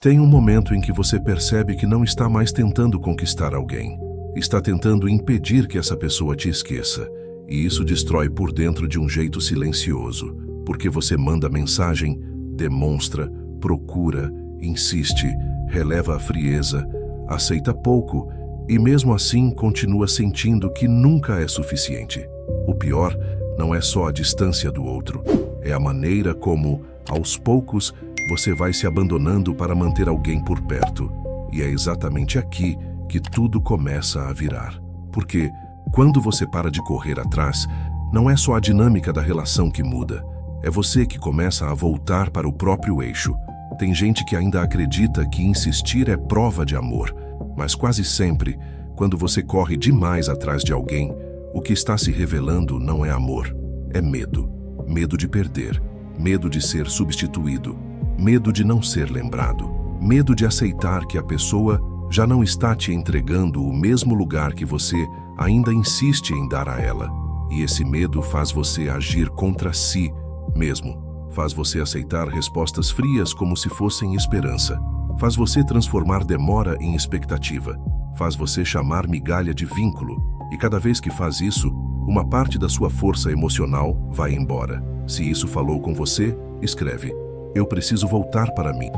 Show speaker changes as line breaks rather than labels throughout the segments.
Tem um momento em que você percebe que não está mais tentando conquistar alguém. Está tentando impedir que essa pessoa te esqueça. E isso destrói por dentro de um jeito silencioso. Porque você manda mensagem, demonstra, procura, insiste, releva a frieza, aceita pouco e mesmo assim continua sentindo que nunca é suficiente. O pior não é só a distância do outro, é a maneira como, aos poucos, você vai se abandonando para manter alguém por perto. E é exatamente aqui que tudo começa a virar. Porque, quando você para de correr atrás, não é só a dinâmica da relação que muda. É você que começa a voltar para o próprio eixo. Tem gente que ainda acredita que insistir é prova de amor. Mas quase sempre, quando você corre demais atrás de alguém, o que está se revelando não é amor, é medo. Medo de perder, medo de ser substituído, medo de não ser lembrado, medo de aceitar que a pessoa já não está te entregando o mesmo lugar que você ainda insiste em dar a ela. E esse medo faz você agir contra si mesmo. Faz você aceitar respostas frias como se fossem esperança. Faz você transformar demora em expectativa. Faz você chamar migalha de vínculo. E cada vez que faz isso, uma parte da sua força emocional vai embora. Se isso falou com você, escreve: eu preciso voltar para mim.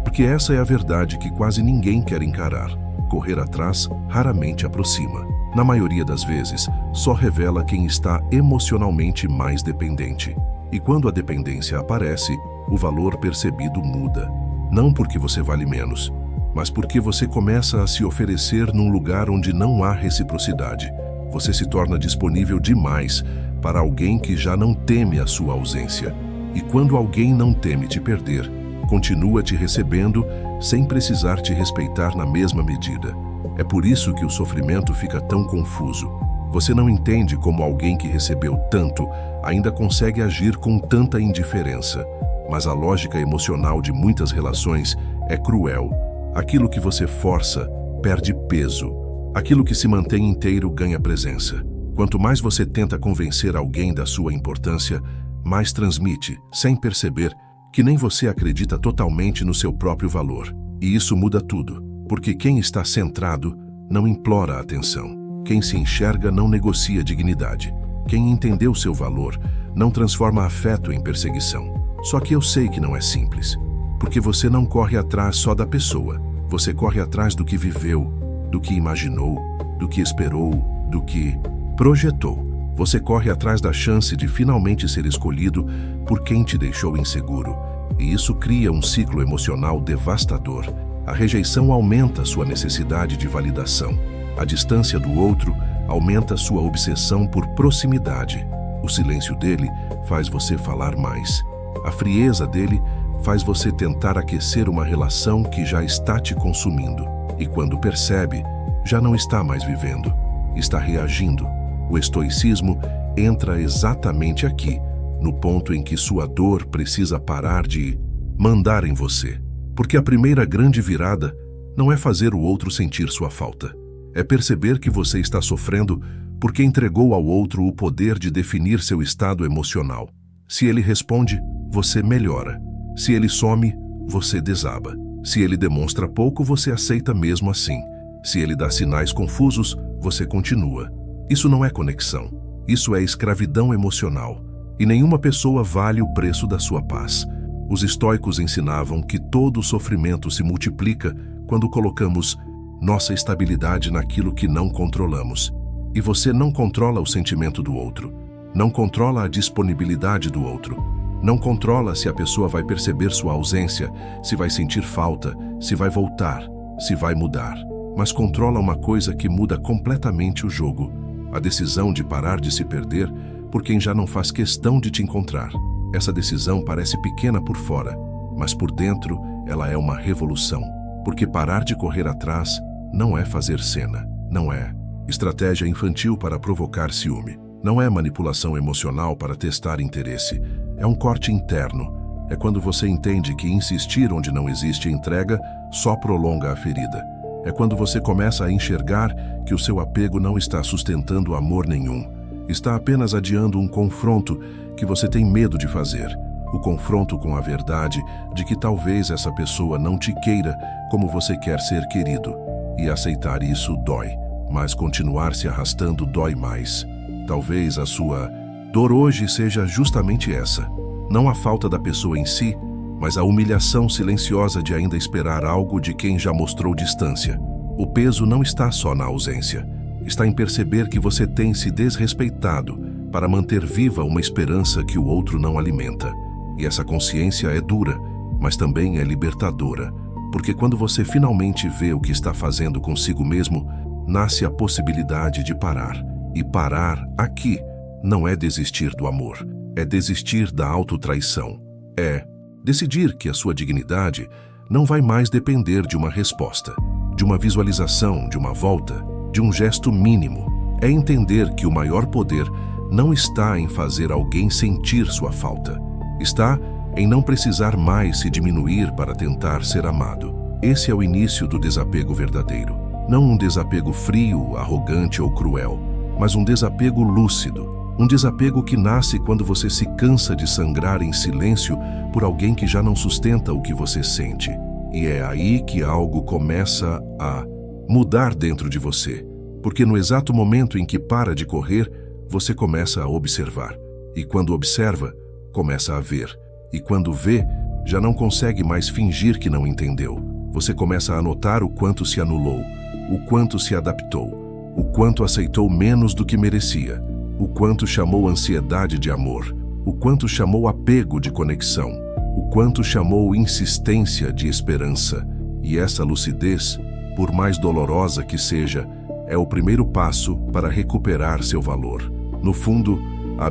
Porque essa é a verdade que quase ninguém quer encarar. Correr atrás raramente aproxima. Na maioria das vezes, só revela quem está emocionalmente mais dependente. E quando a dependência aparece, o valor percebido muda. Não porque você vale menos, mas porque você começa a se oferecer num lugar onde não há reciprocidade. Você se torna disponível demais para alguém que já não teme a sua ausência. E quando alguém não teme te perder, continua te recebendo sem precisar te respeitar na mesma medida. É por isso que o sofrimento fica tão confuso. Você não entende como alguém que recebeu tanto ainda consegue agir com tanta indiferença. Mas a lógica emocional de muitas relações é cruel. Aquilo que você força perde peso. Aquilo que se mantém inteiro ganha presença. Quanto mais você tenta convencer alguém da sua importância, mais transmite, sem perceber, que nem você acredita totalmente no seu próprio valor. E isso muda tudo, porque quem está centrado não implora atenção. Quem se enxerga não negocia dignidade. Quem entendeu seu valor não transforma afeto em perseguição. Só que eu sei que não é simples, porque você não corre atrás só da pessoa. Você corre atrás do que viveu, do que imaginou, do que esperou, do que projetou. Você corre atrás da chance de finalmente ser escolhido por quem te deixou inseguro. E isso cria um ciclo emocional devastador. A rejeição aumenta sua necessidade de validação. A distância do outro aumenta sua obsessão por proximidade. O silêncio dele faz você falar mais. A frieza dele faz você tentar aquecer uma relação que já está te consumindo. E quando percebe, já não está mais vivendo, está reagindo. O estoicismo entra exatamente aqui, no ponto em que sua dor precisa parar de mandar em você. Porque a primeira grande virada não é fazer o outro sentir sua falta. É perceber que você está sofrendo porque entregou ao outro o poder de definir seu estado emocional. Se ele responde, você melhora. Se ele some, você desaba. Se ele demonstra pouco, você aceita mesmo assim. Se ele dá sinais confusos, você continua. Isso não é conexão. Isso é escravidão emocional. E nenhuma pessoa vale o preço da sua paz. Os estoicos ensinavam que todo sofrimento se multiplica quando colocamos nossa estabilidade naquilo que não controlamos. E você não controla o sentimento do outro. Não controla a disponibilidade do outro. Não controla se a pessoa vai perceber sua ausência, se vai sentir falta, se vai voltar, se vai mudar. Mas controla uma coisa que muda completamente o jogo. A decisão de parar de se perder por quem já não faz questão de te encontrar. Essa decisão parece pequena por fora, mas por dentro ela é uma revolução. Porque parar de correr atrás não é fazer cena, não é estratégia infantil para provocar ciúme, não é manipulação emocional para testar interesse, é um corte interno. É quando você entende que insistir onde não existe entrega só prolonga a ferida. É quando você começa a enxergar que o seu apego não está sustentando amor nenhum. Está apenas adiando um confronto que você tem medo de fazer. o confronto com a verdade de que talvez essa pessoa não te queira como você quer ser querido. E aceitar isso dói, mas continuar se arrastando dói mais. Talvez a sua dor hoje seja justamente essa. Não a falta da pessoa em si, mas a humilhação silenciosa de ainda esperar algo de quem já mostrou distância. O peso não está só na ausência. Está em perceber que você tem se desrespeitado para manter viva uma esperança que o outro não alimenta. E essa consciência é dura, mas também é libertadora, porque quando você finalmente vê o que está fazendo consigo mesmo, nasce a possibilidade de parar. E parar aqui não é desistir do amor, é desistir da autotraição. É decidir que a sua dignidade não vai mais depender de uma resposta, de uma visualização, de uma volta, de um gesto mínimo. É entender que o maior poder não está em fazer alguém sentir sua falta. Está em não precisar mais se diminuir para tentar ser amado. Esse é o início do desapego verdadeiro. Não um desapego frio, arrogante ou cruel, mas um desapego lúcido. Um desapego que nasce quando você se cansa de sangrar em silêncio por alguém que já não sustenta o que você sente. E é aí que algo começa a mudar dentro de você. Porque no exato momento em que para de correr, você começa a observar. E quando observa, começa a ver. E quando vê, já não consegue mais fingir que não entendeu. Você começa a notar o quanto se anulou, o quanto se adaptou, o quanto aceitou menos do que merecia, o quanto chamou ansiedade de amor, o quanto chamou apego de conexão, o quanto chamou insistência de esperança. E essa lucidez, por mais dolorosa que seja, é o primeiro passo para recuperar seu valor. No fundo, a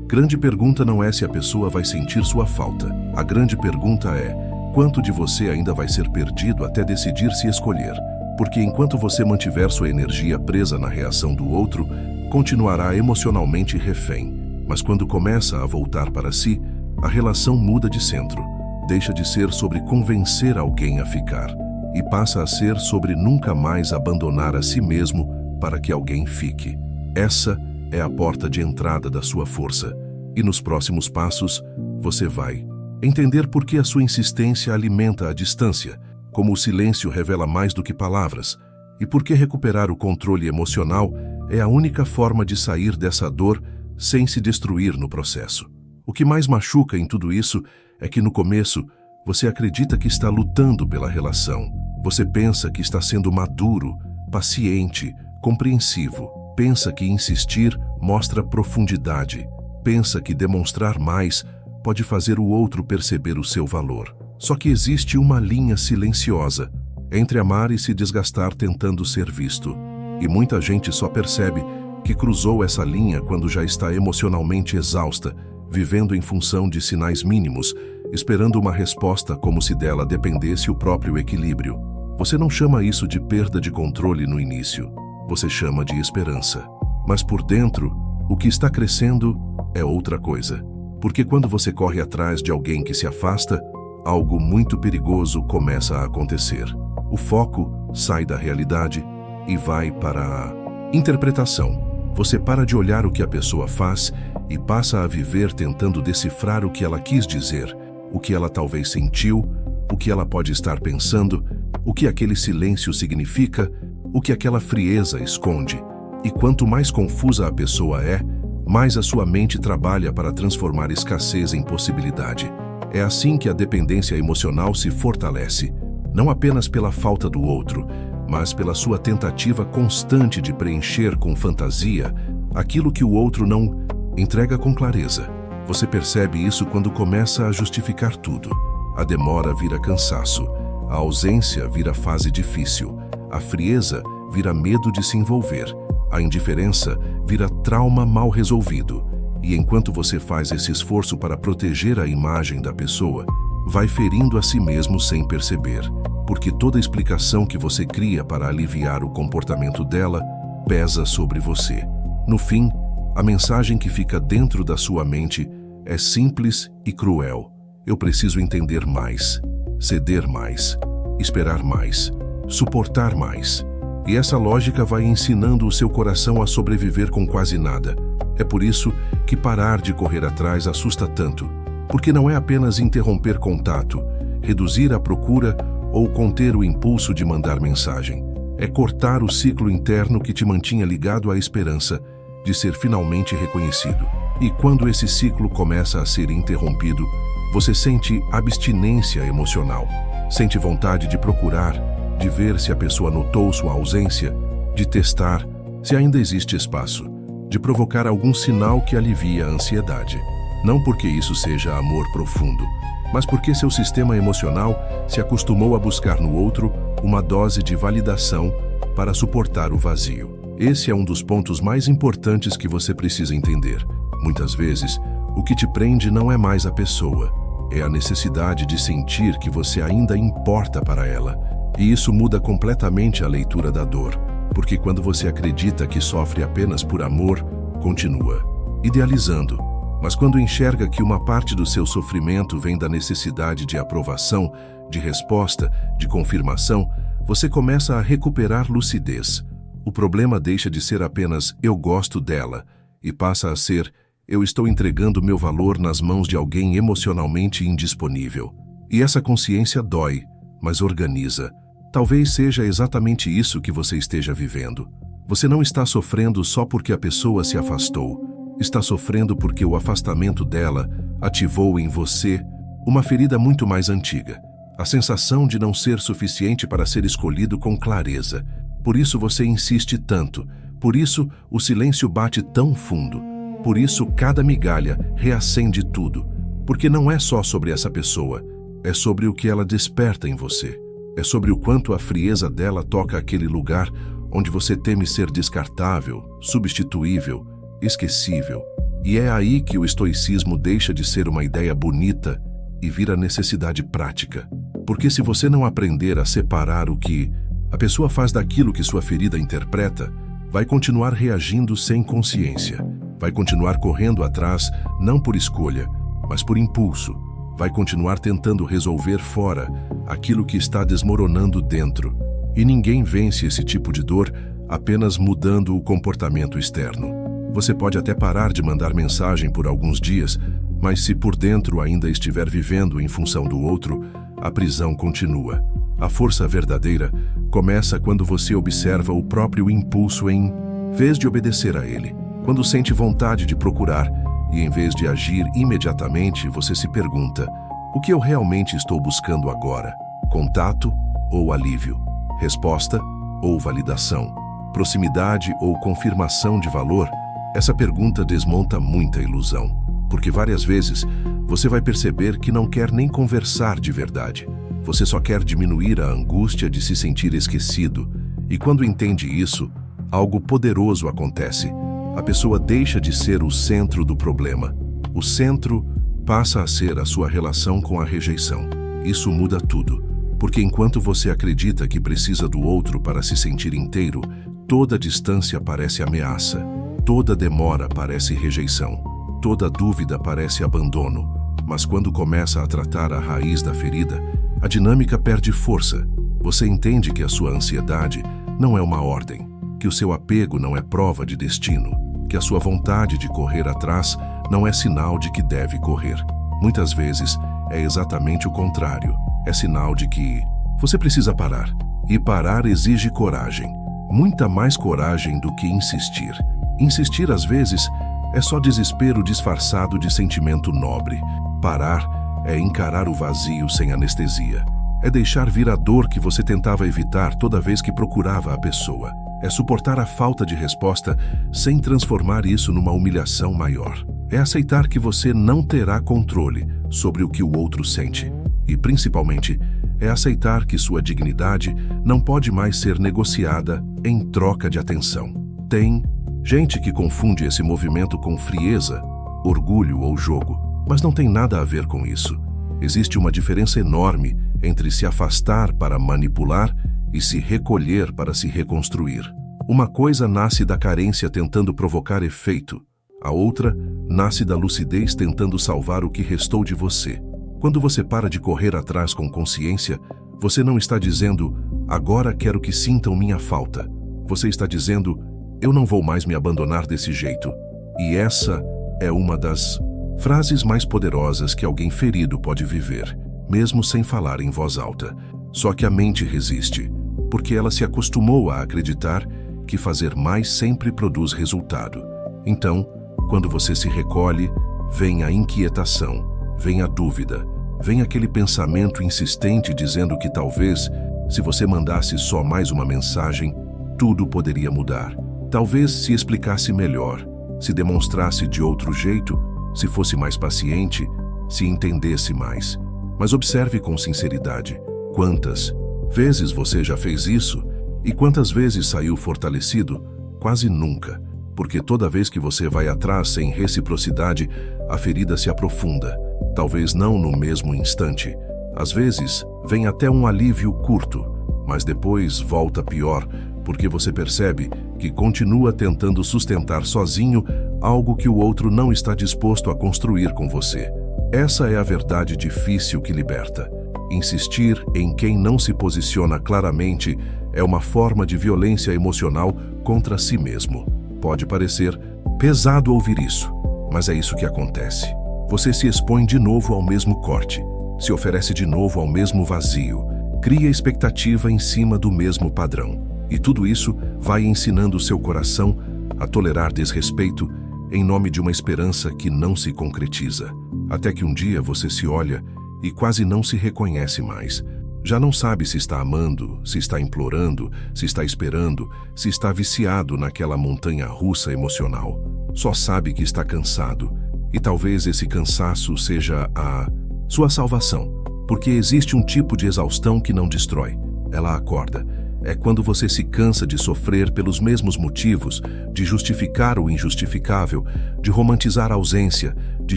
grande pergunta não é se a pessoa vai sentir sua falta. A grande pergunta é: quanto de você ainda vai ser perdido até decidir se escolher? Porque enquanto você mantiver sua energia presa na reação do outro, continuará emocionalmente refém. Mas quando começa a voltar para si, a relação muda de centro. Deixa de ser sobre convencer alguém a ficar e passa a ser sobre nunca mais abandonar a si mesmo para que alguém fique. Essa é a porta de entrada da sua força. E nos próximos passos, você vai entender por que a sua insistência alimenta a distância, como o silêncio revela mais do que palavras, e por que recuperar o controle emocional é a única forma de sair dessa dor sem se destruir no processo. O que mais machuca em tudo isso é que no começo você acredita que está lutando pela relação. Você pensa que está sendo maduro, paciente, compreensivo. Pensa que insistir mostra profundidade. Pensa que demonstrar mais pode fazer o outro perceber o seu valor. Só que existe uma linha silenciosa entre amar e se desgastar tentando ser visto. E muita gente só percebe que cruzou essa linha quando já está emocionalmente exausta, vivendo em função de sinais mínimos, esperando uma resposta como se dela dependesse o próprio equilíbrio. Você não chama isso de perda de controle no início. Você chama de esperança. Mas por dentro, o que está crescendo é outra coisa. Porque quando você corre atrás de alguém que se afasta, algo muito perigoso começa a acontecer. O foco sai da realidade e vai para a interpretação. Você para de olhar o que a pessoa faz e passa a viver tentando decifrar o que ela quis dizer, o que ela talvez sentiu, o que ela pode estar pensando, o que aquele silêncio significa, o que aquela frieza esconde. E quanto mais confusa a pessoa é, mais a sua mente trabalha para transformar escassez em possibilidade. É assim que a dependência emocional se fortalece, não apenas pela falta do outro, mas pela sua tentativa constante de preencher com fantasia aquilo que o outro não entrega com clareza. Você percebe isso quando começa a justificar tudo. A demora vira cansaço, a ausência vira fase difícil, a frieza vira medo de se envolver, a indiferença vira trauma mal resolvido. E enquanto você faz esse esforço para proteger a imagem da pessoa, vai ferindo a si mesmo sem perceber, porque toda explicação que você cria para aliviar o comportamento dela pesa sobre você. No fim, a mensagem que fica dentro da sua mente é simples e cruel. Eu preciso entender mais, ceder mais, esperar mais, suportar mais. E essa lógica vai ensinando o seu coração a sobreviver com quase nada. É por isso que parar de correr atrás assusta tanto, Porque não é apenas interromper contato, reduzir a procura ou conter o impulso de mandar mensagem. É cortar o ciclo interno que te mantinha ligado à esperança de ser finalmente reconhecido. E quando esse ciclo começa a ser interrompido, você sente abstinência emocional, sente vontade de procurar, de ver se a pessoa notou sua ausência, de testar se ainda existe espaço, de provocar algum sinal que alivia a ansiedade. Não porque isso seja amor profundo, mas porque seu sistema emocional se acostumou a buscar no outro uma dose de validação para suportar o vazio. Esse é um dos pontos mais importantes que você precisa entender. Muitas vezes, o que te prende não é mais a pessoa, é a necessidade de sentir que você ainda importa para ela. E isso muda completamente a leitura da dor, porque quando você acredita que sofre apenas por amor, continua idealizando. Mas quando enxerga que uma parte do seu sofrimento vem da necessidade de aprovação, de resposta, de confirmação, você começa a recuperar lucidez. O problema deixa de ser apenas "eu gosto dela" e passa a ser "eu estou entregando meu valor nas mãos de alguém emocionalmente indisponível". E essa consciência dói, mas organiza. Talvez seja exatamente isso que você esteja vivendo. Você não está sofrendo só porque a pessoa se afastou. Está sofrendo porque o afastamento dela ativou em você uma ferida muito mais antiga. A sensação de não ser suficiente para ser escolhido com clareza. Por isso você insiste tanto. Por isso o silêncio bate tão fundo. Por isso cada migalha reacende tudo. Porque não é só sobre essa pessoa. É sobre o que ela desperta em você. É sobre o quanto a frieza dela toca aquele lugar onde você teme ser descartável, substituível, esquecível. E é aí que o estoicismo deixa de ser uma ideia bonita e vira necessidade prática. Porque se você não aprender a separar o que a pessoa faz daquilo que sua ferida interpreta, vai continuar reagindo sem consciência. Vai continuar correndo atrás, não por escolha, mas por impulso. Vai continuar tentando resolver fora aquilo que está desmoronando dentro. E ninguém vence esse tipo de dor apenas mudando o comportamento externo. Você pode até parar de mandar mensagem por alguns dias, mas se por dentro ainda estiver vivendo em função do outro, a prisão continua. A força verdadeira começa quando você observa o próprio impulso em vez de obedecer a ele. Quando sente vontade de procurar e em vez de agir imediatamente, você se pergunta: o que eu realmente estou buscando agora? Contato ou alívio? Resposta ou validação? Proximidade ou confirmação de valor? Essa pergunta desmonta muita ilusão, porque várias vezes você vai perceber que não quer nem conversar de verdade. Você só quer diminuir a angústia de se sentir esquecido. E quando entende isso, algo poderoso acontece. A pessoa deixa de ser o centro do problema. O centro passa a ser a sua relação com a rejeição. Isso muda tudo, porque enquanto você acredita que precisa do outro para se sentir inteiro, toda distância parece ameaça, toda demora parece rejeição, toda dúvida parece abandono. Mas quando começa a tratar a raiz da ferida, a dinâmica perde força. Você entende que a sua ansiedade não é uma ordem, que o seu apego não é prova de destino, que a sua vontade de correr atrás não é sinal de que deve correr. Muitas vezes é exatamente o contrário. É sinal de que você precisa parar. E parar exige coragem. Muita mais coragem do que insistir. Insistir, às vezes, é só desespero disfarçado de sentimento nobre. Parar é encarar o vazio sem anestesia. É deixar vir a dor que você tentava evitar toda vez que procurava a pessoa. É suportar a falta de resposta sem transformar isso numa humilhação maior. É aceitar que você não terá controle sobre o que o outro sente. E, principalmente, é aceitar que sua dignidade não pode mais ser negociada em troca de atenção. Tem gente que confunde esse movimento com frieza, orgulho ou jogo, mas não tem nada a ver com isso. Existe uma diferença enorme entre se afastar para manipular e se recolher para se reconstruir. Uma coisa nasce da carência tentando provocar efeito, a outra nasce da lucidez tentando salvar o que restou de você. Quando você para de correr atrás com consciência, você não está dizendo, agora quero que sintam minha falta. Você está dizendo, eu não vou mais me abandonar desse jeito. E essa é uma das Frases mais poderosas que alguém ferido pode viver, mesmo sem falar em voz alta. Só que a mente resiste, porque ela se acostumou a acreditar que fazer mais sempre produz resultado. Então, quando você se recolhe, vem a inquietação, vem a dúvida, vem aquele pensamento insistente dizendo que talvez, se você mandasse só mais uma mensagem, tudo poderia mudar. Talvez se explicasse melhor, se demonstrasse de outro jeito, se fosse mais paciente, se entendesse mais. Mas observe com sinceridade, quantas vezes você já fez isso e quantas vezes saiu fortalecido? Quase nunca, porque toda vez que você vai atrás sem reciprocidade, a ferida se aprofunda, talvez não no mesmo instante. Às vezes, vem até um alívio curto, mas depois volta pior, porque você percebe que continua tentando sustentar sozinho algo que o outro não está disposto a construir com você. Essa é a verdade difícil que liberta. Insistir em quem não se posiciona claramente é uma forma de violência emocional contra si mesmo. Pode parecer pesado ouvir isso, mas é isso que acontece. Você se expõe de novo ao mesmo corte, se oferece de novo ao mesmo vazio, cria expectativa em cima do mesmo padrão. E tudo isso vai ensinando seu coração a tolerar desrespeito em nome de uma esperança que não se concretiza. Até que um dia você se olha e quase não se reconhece mais. Já não sabe se está amando, se está implorando, se está esperando, se está viciado naquela montanha russa emocional. Só sabe que está cansado. E talvez esse cansaço seja a sua salvação, porque existe um tipo de exaustão que não destrói. Ela acorda. É quando você se cansa de sofrer pelos mesmos motivos, de justificar o injustificável, de romantizar a ausência, de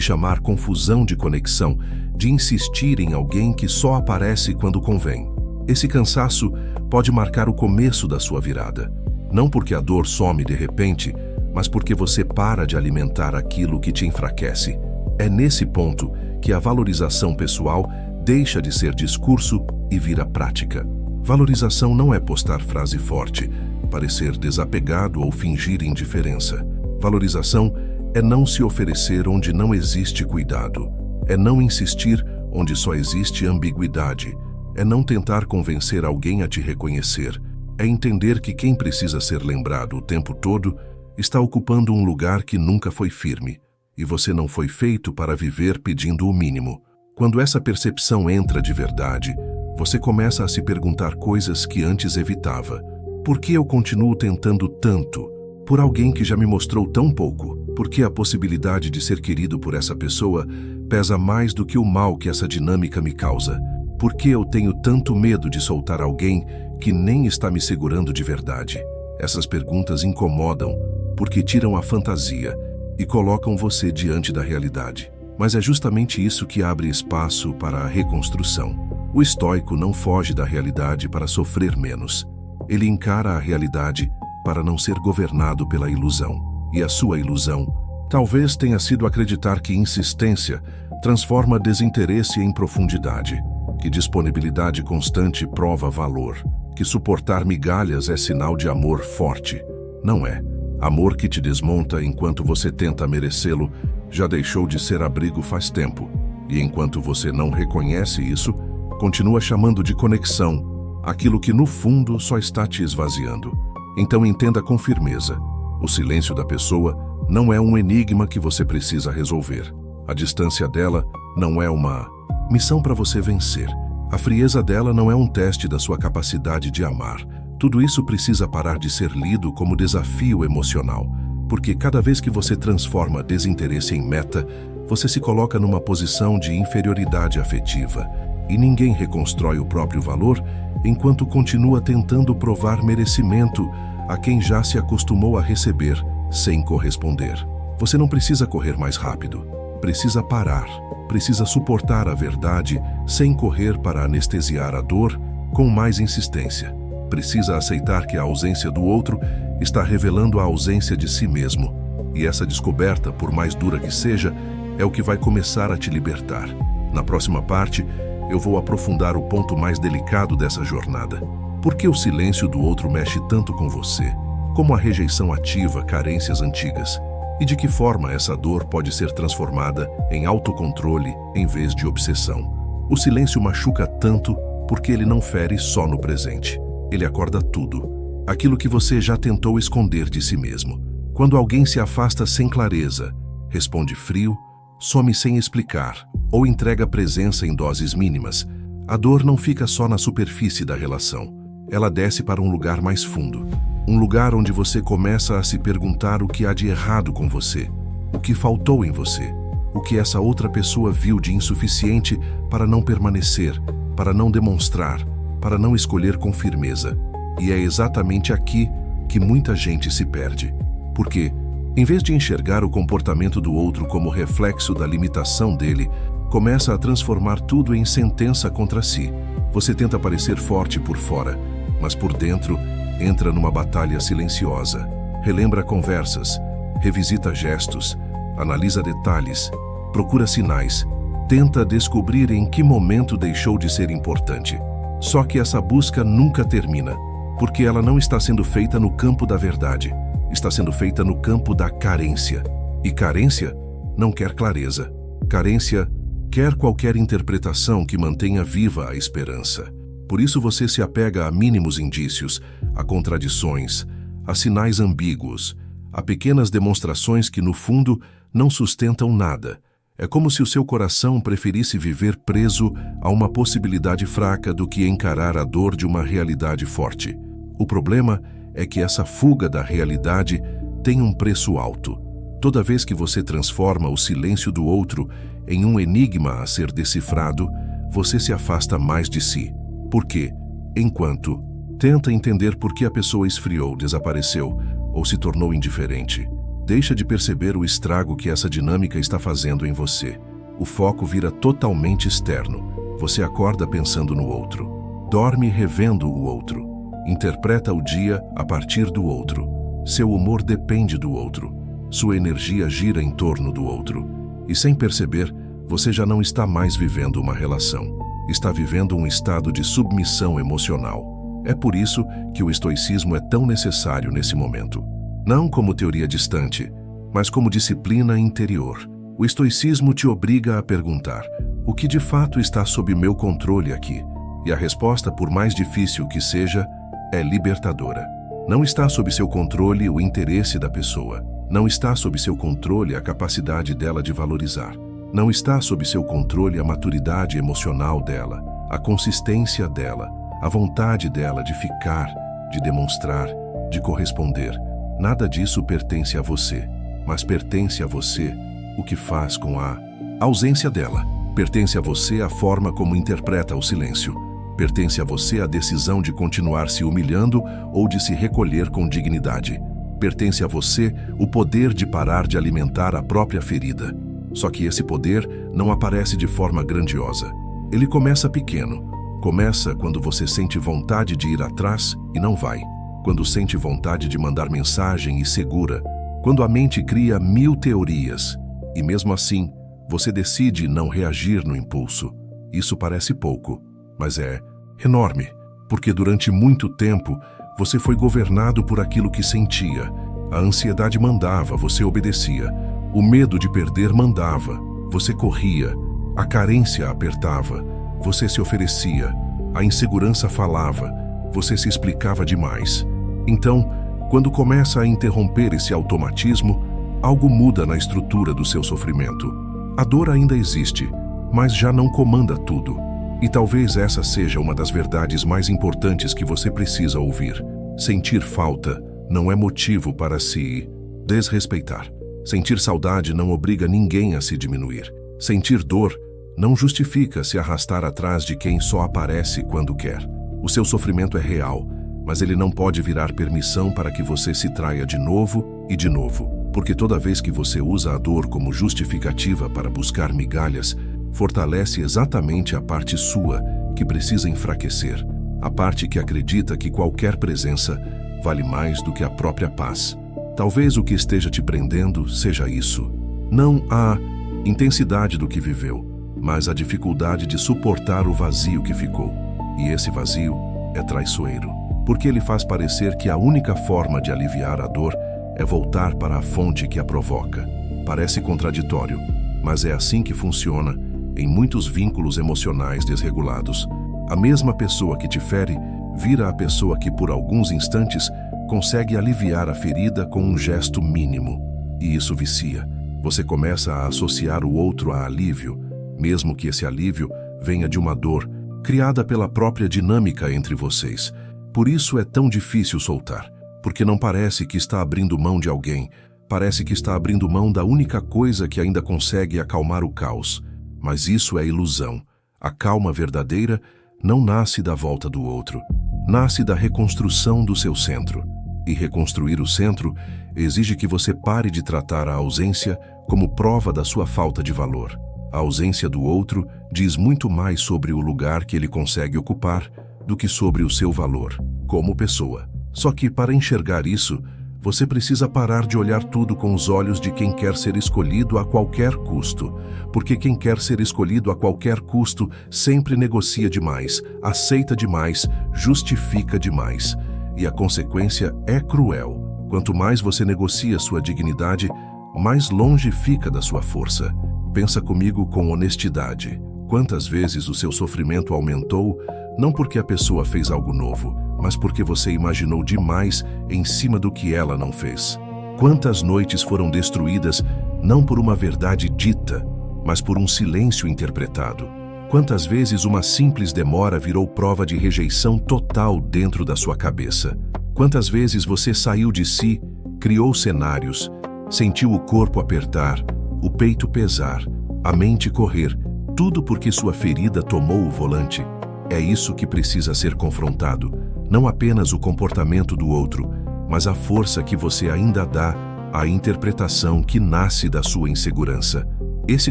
chamar confusão de conexão, de insistir em alguém que só aparece quando convém. Esse cansaço pode marcar o começo da sua virada. Não porque a dor some de repente, mas porque você para de alimentar aquilo que te enfraquece. É nesse ponto que a valorização pessoal deixa de ser discurso e vira prática. Valorização não é postar frase forte, parecer desapegado ou fingir indiferença. Valorização é não se oferecer onde não existe cuidado. É não insistir onde só existe ambiguidade. É não tentar convencer alguém a te reconhecer. É entender que quem precisa ser lembrado o tempo todo está ocupando um lugar que nunca foi firme, e você não foi feito para viver pedindo o mínimo. Quando essa percepção entra de verdade, você começa a se perguntar coisas que antes evitava. Por que eu continuo tentando tanto? Por alguém que já me mostrou tão pouco? Por que a possibilidade de ser querido por essa pessoa pesa mais do que o mal que essa dinâmica me causa? Por que eu tenho tanto medo de soltar alguém que nem está me segurando de verdade? Essas perguntas incomodam, porque tiram a fantasia e colocam você diante da realidade. Mas é justamente isso que abre espaço para a reconstrução. O estoico não foge da realidade para sofrer menos. Ele encara a realidade para não ser governado pela ilusão. E a sua ilusão talvez tenha sido acreditar que insistência transforma desinteresse em profundidade, que disponibilidade constante prova valor, que suportar migalhas é sinal de amor forte. Não é. Amor que te desmonta enquanto você tenta merecê-lo já deixou de ser abrigo faz tempo. E enquanto você não reconhece isso, continua chamando de conexão aquilo que no fundo só está te esvaziando. Então entenda com firmeza, o silêncio da pessoa não é um enigma que você precisa resolver. A distância dela não é uma missão para você vencer. A frieza dela não é um teste da sua capacidade de amar. Tudo isso precisa parar de ser lido como desafio emocional, porque cada vez que você transforma desinteresse em meta, você se coloca numa posição de inferioridade afetiva. E ninguém reconstrói o próprio valor enquanto continua tentando provar merecimento a quem já se acostumou a receber sem corresponder. Você não precisa correr mais rápido, precisa parar, precisa suportar a verdade sem correr para anestesiar a dor com mais insistência. Precisa aceitar que a ausência do outro está revelando a ausência de si mesmo. E essa descoberta, por mais dura que seja, é o que vai começar a te libertar. Na próxima parte, eu vou aprofundar o ponto mais delicado dessa jornada. Por que o silêncio do outro mexe tanto com você? Como a rejeição ativa carências antigas? E de que forma essa dor pode ser transformada em autocontrole em vez de obsessão? O silêncio machuca tanto porque ele não fere só no presente. Ele acorda tudo, aquilo que você já tentou esconder de si mesmo. Quando alguém se afasta sem clareza, responde frio, some sem explicar ou entrega presença em doses mínimas, a dor não fica só na superfície da relação. Ela desce para um lugar mais fundo. Um lugar onde você começa a se perguntar o que há de errado com você, o que faltou em você, o que essa outra pessoa viu de insuficiente para não permanecer, para não demonstrar, para não escolher com firmeza. E é exatamente aqui que muita gente se perde. Porque, em vez de enxergar o comportamento do outro como reflexo da limitação dele, começa a transformar tudo em sentença contra si. Você tenta parecer forte por fora, mas por dentro entra numa batalha silenciosa. Relembra conversas, revisita gestos, analisa detalhes, procura sinais, tenta descobrir em que momento deixou de ser importante. Só que essa busca nunca termina, porque ela não está sendo feita no campo da verdade. Está sendo feita no campo da carência. E carência não quer clareza. Carência quer qualquer interpretação que mantenha viva a esperança. Por isso você se apega a mínimos indícios, a contradições, a sinais ambíguos, a pequenas demonstrações que, no fundo, não sustentam nada. É como se o seu coração preferisse viver preso a uma possibilidade fraca do que encarar a dor de uma realidade forte. O problema é que essa fuga da realidade tem um preço alto. Toda vez que você transforma o silêncio do outro em um enigma a ser decifrado, você se afasta mais de si. Porque, enquanto tenta entender por que a pessoa esfriou, desapareceu ou se tornou indiferente, deixa de perceber o estrago que essa dinâmica está fazendo em você. O foco vira totalmente externo. Você acorda pensando no outro, dorme revendo o outro, interpreta o dia a partir do outro. Seu humor depende do outro. Sua energia gira em torno do outro. E sem perceber, você já não está mais vivendo uma relação. Está vivendo um estado de submissão emocional. É por isso que o estoicismo é tão necessário nesse momento. Não como teoria distante, mas como disciplina interior. O estoicismo te obriga a perguntar: o que de fato está sob meu controle aqui? E a resposta, por mais difícil que seja, é libertadora. Não está sob seu controle o interesse da pessoa. Não está sob seu controle a capacidade dela de valorizar. Não está sob seu controle a maturidade emocional dela, a consistência dela, a vontade dela de ficar, de demonstrar, de corresponder. Nada disso pertence a você, mas pertence a você o que faz com a ausência dela. Pertence a você a forma como interpreta o silêncio. Pertence a você a decisão de continuar se humilhando ou de se recolher com dignidade. Pertence a você o poder de parar de alimentar a própria ferida. Só que esse poder não aparece de forma grandiosa. Ele começa pequeno. Começa quando você sente vontade de ir atrás e não vai. Quando sente vontade de mandar mensagem e segura. Quando a mente cria 1000 teorias. E mesmo assim, você decide não reagir no impulso. Isso parece pouco, mas é enorme. Porque durante muito tempo, você foi governado por aquilo que sentia. A ansiedade mandava, você obedecia. O medo de perder mandava, você corria. A carência apertava, você se oferecia. A insegurança falava, você se explicava demais. Então, quando começa a interromper esse automatismo, algo muda na estrutura do seu sofrimento. A dor ainda existe, mas já não comanda tudo. E talvez essa seja uma das verdades mais importantes que você precisa ouvir. Sentir falta não é motivo para se desrespeitar. Sentir saudade não obriga ninguém a se diminuir. Sentir dor não justifica se arrastar atrás de quem só aparece quando quer. O seu sofrimento é real, mas ele não pode virar permissão para que você se traia de novo e de novo. Porque toda vez que você usa a dor como justificativa para buscar migalhas, fortalece exatamente a parte sua que precisa enfraquecer. A parte que acredita que qualquer presença vale mais do que a própria paz. Talvez o que esteja te prendendo seja isso. Não a intensidade do que viveu, mas a dificuldade de suportar o vazio que ficou. E esse vazio é traiçoeiro, porque ele faz parecer que a única forma de aliviar a dor é voltar para a fonte que a provoca. Parece contraditório, mas é assim que funciona em muitos vínculos emocionais desregulados. A mesma pessoa que te fere vira a pessoa que, por alguns instantes, consegue aliviar a ferida com um gesto mínimo. E isso vicia. Você começa a associar o outro a alívio, mesmo que esse alívio venha de uma dor criada pela própria dinâmica entre vocês. Por isso é tão difícil soltar, porque não parece que está abrindo mão de alguém, parece que está abrindo mão da única coisa que ainda consegue acalmar o caos. Mas isso é ilusão. A calma verdadeira não nasce da volta do outro, nasce da reconstrução do seu centro. E reconstruir o centro exige que você pare de tratar a ausência como prova da sua falta de valor. A ausência do outro diz muito mais sobre o lugar que ele consegue ocupar do que sobre o seu valor, como pessoa. Só que, para enxergar isso, você precisa parar de olhar tudo com os olhos de quem quer ser escolhido a qualquer custo, porque quem quer ser escolhido a qualquer custo sempre negocia demais, aceita demais, justifica demais. E a consequência é cruel. Quanto mais você negocia sua dignidade, mais longe fica da sua força. Pensa comigo com honestidade. Quantas vezes o seu sofrimento aumentou, não porque a pessoa fez algo novo, mas porque você imaginou demais em cima do que ela não fez? Quantas noites foram destruídas não por uma verdade dita, mas por um silêncio interpretado? Quantas vezes uma simples demora virou prova de rejeição total dentro da sua cabeça? Quantas vezes você saiu de si, criou cenários, sentiu o corpo apertar, o peito pesar, a mente correr, tudo porque sua ferida tomou o volante? É isso que precisa ser confrontado, não apenas o comportamento do outro, mas a força que você ainda dá à interpretação que nasce da sua insegurança. Esse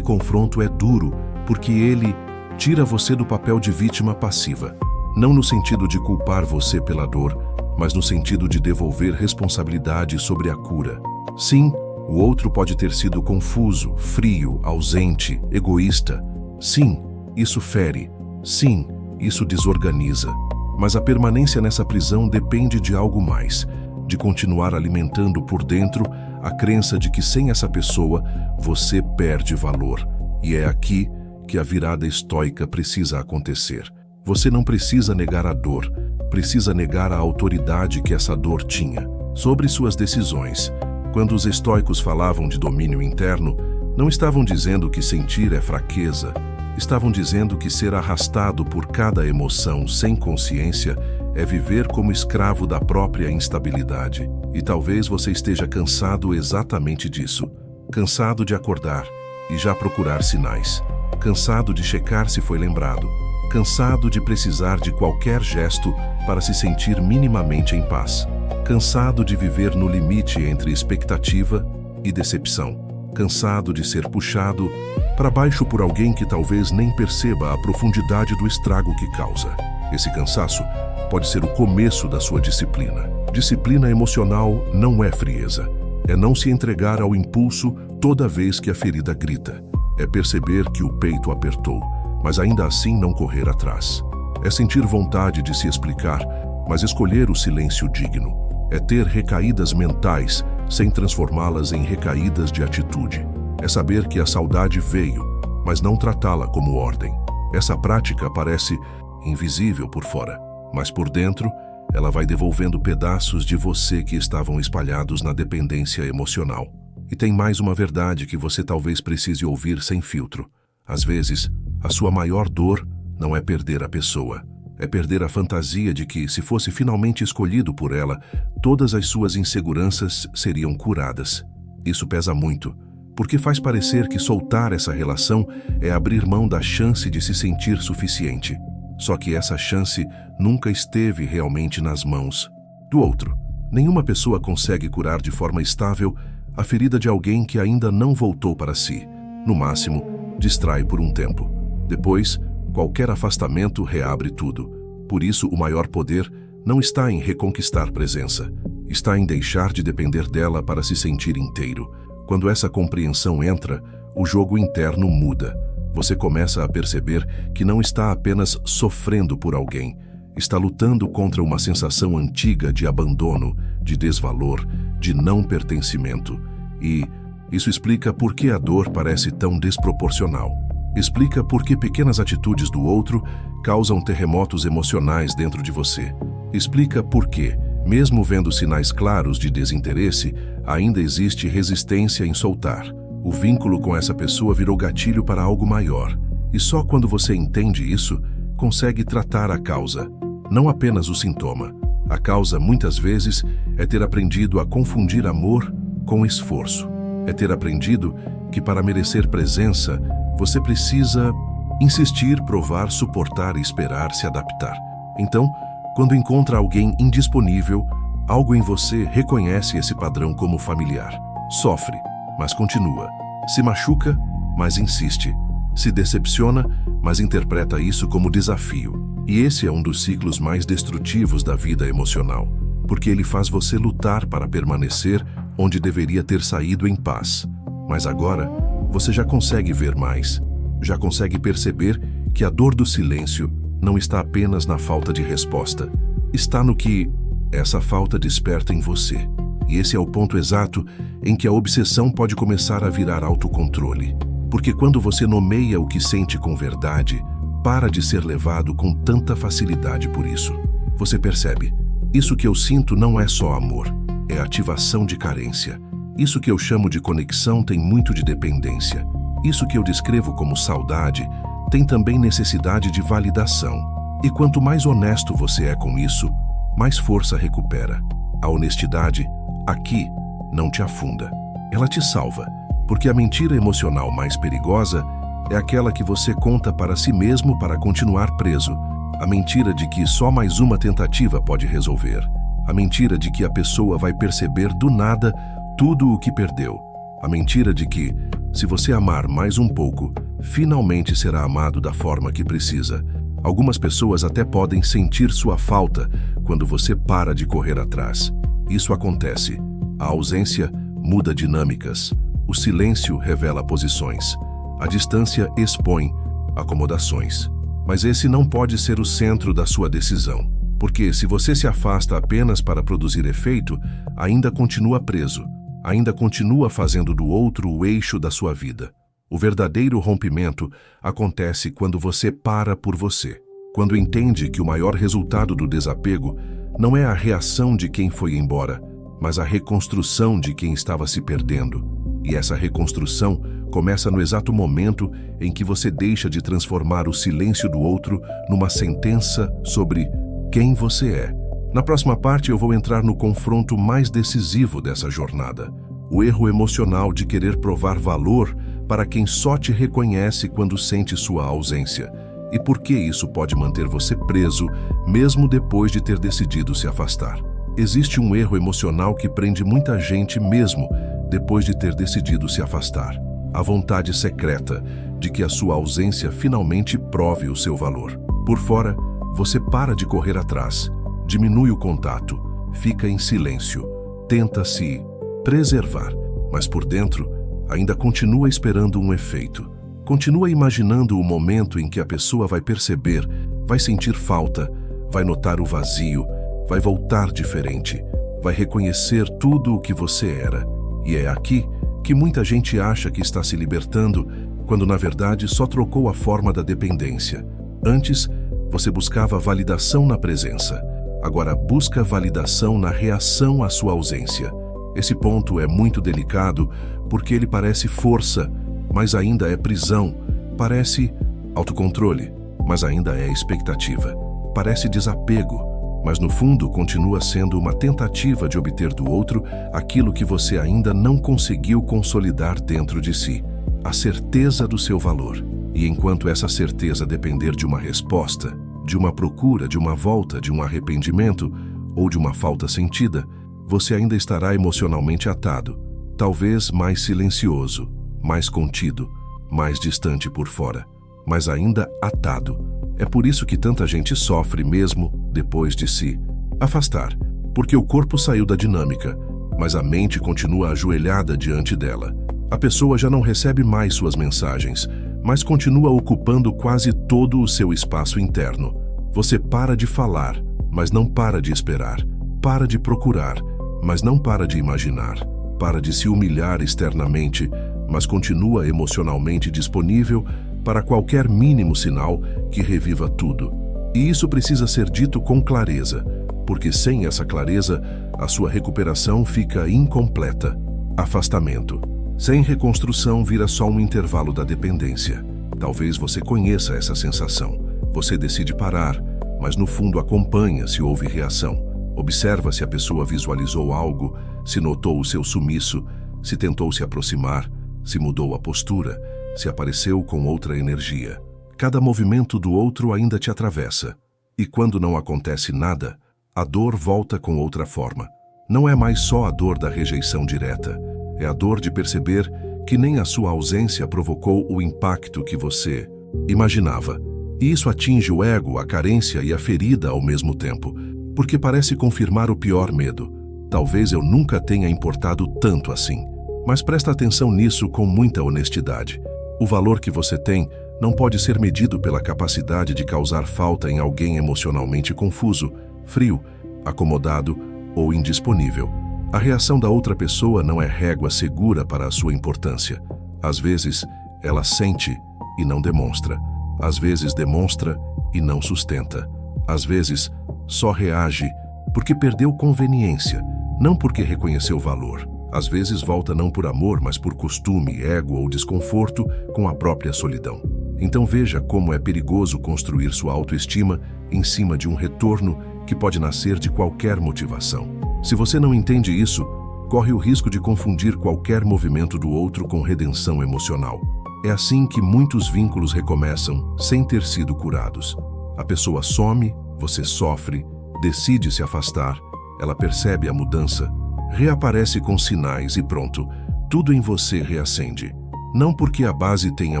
confronto é duro, porque ele tira você do papel de vítima passiva, não no sentido de culpar você pela dor, mas no sentido de devolver responsabilidade sobre a cura. Sim, o outro pode ter sido confuso, frio, ausente, egoísta. Sim, isso fere. Sim, isso desorganiza. Mas a permanência nessa prisão depende de algo mais, de continuar alimentando por dentro a crença de que sem essa pessoa você perde valor. E é aqui que a virada estoica precisa acontecer. Você não precisa negar a dor, precisa negar a autoridade que essa dor tinha sobre suas decisões. Quando os estoicos falavam de domínio interno, não estavam dizendo que sentir é fraqueza, estavam dizendo que ser arrastado por cada emoção sem consciência é viver como escravo da própria instabilidade. E talvez você esteja cansado exatamente disso, cansado de acordar e já procurar sinais, cansado de checar se foi lembrado, cansado de precisar de qualquer gesto para se sentir minimamente em paz, cansado de viver no limite entre expectativa e decepção, cansado de ser puxado para baixo por alguém que talvez nem perceba a profundidade do estrago que causa. Esse cansaço pode ser o começo da sua disciplina. Disciplina emocional não é frieza, é não se entregar ao impulso toda vez que a ferida grita. É perceber que o peito apertou, mas ainda assim não correr atrás. É sentir vontade de se explicar, mas escolher o silêncio digno. É ter recaídas mentais, sem transformá-las em recaídas de atitude. É saber que a saudade veio, mas não tratá-la como ordem. Essa prática parece invisível por fora, mas por dentro, ela vai devolvendo pedaços de você que estavam espalhados na dependência emocional. E tem mais uma verdade que você talvez precise ouvir sem filtro. Às vezes, a sua maior dor não é perder a pessoa. É perder a fantasia de que, se fosse finalmente escolhido por ela, todas as suas inseguranças seriam curadas. Isso pesa muito, porque faz parecer que soltar essa relação é abrir mão da chance de se sentir suficiente. Só que essa chance nunca esteve realmente nas mãos do outro. Nenhuma pessoa consegue curar de forma estável a ferida de alguém que ainda não voltou para si. No máximo, distrai por um tempo. Depois, qualquer afastamento reabre tudo. Por isso, o maior poder não está em reconquistar presença. Está em deixar de depender dela para se sentir inteiro. Quando essa compreensão entra, o jogo interno muda. Você começa a perceber que não está apenas sofrendo por alguém, Está lutando contra uma sensação antiga de abandono, de desvalor, de não pertencimento. E isso explica por que a dor parece tão desproporcional. Explica por que pequenas atitudes do outro causam terremotos emocionais dentro de você. Explica por que, mesmo vendo sinais claros de desinteresse, ainda existe resistência em soltar. O vínculo com essa pessoa virou gatilho para algo maior. E só quando você entende isso, consegue tratar a causa, não apenas o sintoma. A causa, muitas vezes, é ter aprendido a confundir amor com esforço. É ter aprendido que para merecer presença, você precisa insistir, provar, suportar, esperar, se adaptar. Então, quando encontra alguém indisponível, algo em você reconhece esse padrão como familiar. Sofre, mas continua. Se machuca, mas insiste. Se decepciona, mas interpreta isso como desafio. E esse é um dos ciclos mais destrutivos da vida emocional, porque ele faz você lutar para permanecer onde deveria ter saído em paz. Mas agora, você já consegue ver mais. Já consegue perceber que a dor do silêncio não está apenas na falta de resposta. Está no que essa falta desperta em você. E esse é o ponto exato em que a obsessão pode começar a virar autocontrole. Porque quando você nomeia o que sente com verdade, para de ser levado com tanta facilidade por isso. Você percebe, isso que eu sinto não é só amor, é ativação de carência. Isso que eu chamo de conexão tem muito de dependência. Isso que eu descrevo como saudade tem também necessidade de validação. E quanto mais honesto você é com isso, mais força recupera. A honestidade, aqui, não te afunda. Ela te salva, porque a mentira emocional mais perigosa é aquela que você conta para si mesmo para continuar preso. A mentira de que só mais uma tentativa pode resolver. A mentira de que a pessoa vai perceber do nada tudo o que perdeu. A mentira de que, se você amar mais um pouco, finalmente será amado da forma que precisa. Algumas pessoas até podem sentir sua falta quando você para de correr atrás. Isso acontece. A ausência muda dinâmicas. O silêncio revela posições. A distância expõe acomodações. Mas esse não pode ser o centro da sua decisão. Porque se você se afasta apenas para produzir efeito, ainda continua preso. Ainda continua fazendo do outro o eixo da sua vida. O verdadeiro rompimento acontece quando você para por você. Quando entende que o maior resultado do desapego não é a reação de quem foi embora, mas a reconstrução de quem estava se perdendo. E essa reconstrução começa no exato momento em que você deixa de transformar o silêncio do outro numa sentença sobre quem você é. Na próxima parte eu vou entrar no confronto mais decisivo dessa jornada. O erro emocional de querer provar valor para quem só te reconhece quando sente sua ausência. E por que isso pode manter você preso, mesmo depois de ter decidido se afastar. Existe um erro emocional que prende muita gente mesmo depois de ter decidido se afastar. A vontade secreta de que a sua ausência finalmente prove o seu valor. Por fora, você para de correr atrás, diminui o contato, fica em silêncio, tenta se preservar, mas por dentro ainda continua esperando um efeito. Continua imaginando o momento em que a pessoa vai perceber, vai sentir falta, vai notar o vazio, vai voltar diferente, vai reconhecer tudo o que você era. E é aqui que muita gente acha que está se libertando, quando na verdade só trocou a forma da dependência. Antes, você buscava validação na presença. Agora busca validação na reação à sua ausência. Esse ponto é muito delicado porque ele parece força, mas ainda é prisão. Parece autocontrole, mas ainda é expectativa. Parece desapego, mas no fundo continua sendo uma tentativa de obter do outro aquilo que você ainda não conseguiu consolidar dentro de si. A certeza do seu valor. E enquanto essa certeza depender de uma resposta, de uma procura, de uma volta, de um arrependimento ou de uma falta sentida, você ainda estará emocionalmente atado, talvez mais silencioso, mais contido, mais distante por fora, mas ainda atado. É por isso que tanta gente sofre mesmo depois de se afastar, porque o corpo saiu da dinâmica, mas a mente continua ajoelhada diante dela. A pessoa já não recebe mais suas mensagens, mas continua ocupando quase todo o seu espaço interno. Você para de falar, mas não para de esperar. Para de procurar, mas não para de imaginar. Para de se humilhar externamente, mas continua emocionalmente disponível para qualquer mínimo sinal que reviva tudo. E isso precisa ser dito com clareza, porque sem essa clareza, a sua recuperação fica incompleta. Afastamento. Sem reconstrução vira só um intervalo da dependência. Talvez você conheça essa sensação. Você decide parar, mas no fundo acompanha se houve reação. Observa se a pessoa visualizou algo, se notou o seu sumiço, se tentou se aproximar, se mudou a postura, se apareceu com outra energia. Cada movimento do outro ainda te atravessa. E quando não acontece nada, a dor volta com outra forma. Não é mais só a dor da rejeição direta. É a dor de perceber que nem a sua ausência provocou o impacto que você imaginava. E isso atinge o ego, a carência e a ferida ao mesmo tempo, porque parece confirmar o pior medo. Talvez eu nunca tenha importado tanto assim. Mas presta atenção nisso com muita honestidade. O valor que você tem não pode ser medido pela capacidade de causar falta em alguém emocionalmente confuso, frio, acomodado ou indisponível. A reação da outra pessoa não é régua segura para a sua importância. Às vezes, ela sente e não demonstra. Às vezes, demonstra e não sustenta. Às vezes, só reage porque perdeu conveniência, não porque reconheceu valor. Às vezes, volta não por amor, mas por costume, ego ou desconforto com a própria solidão. Então veja como é perigoso construir sua autoestima em cima de um retorno que pode nascer de qualquer motivação. Se você não entende isso, corre o risco de confundir qualquer movimento do outro com redenção emocional. É assim que muitos vínculos recomeçam sem ter sido curados. A pessoa some, você sofre, decide se afastar, ela percebe a mudança, reaparece com sinais e pronto, tudo em você reacende. Não porque a base tenha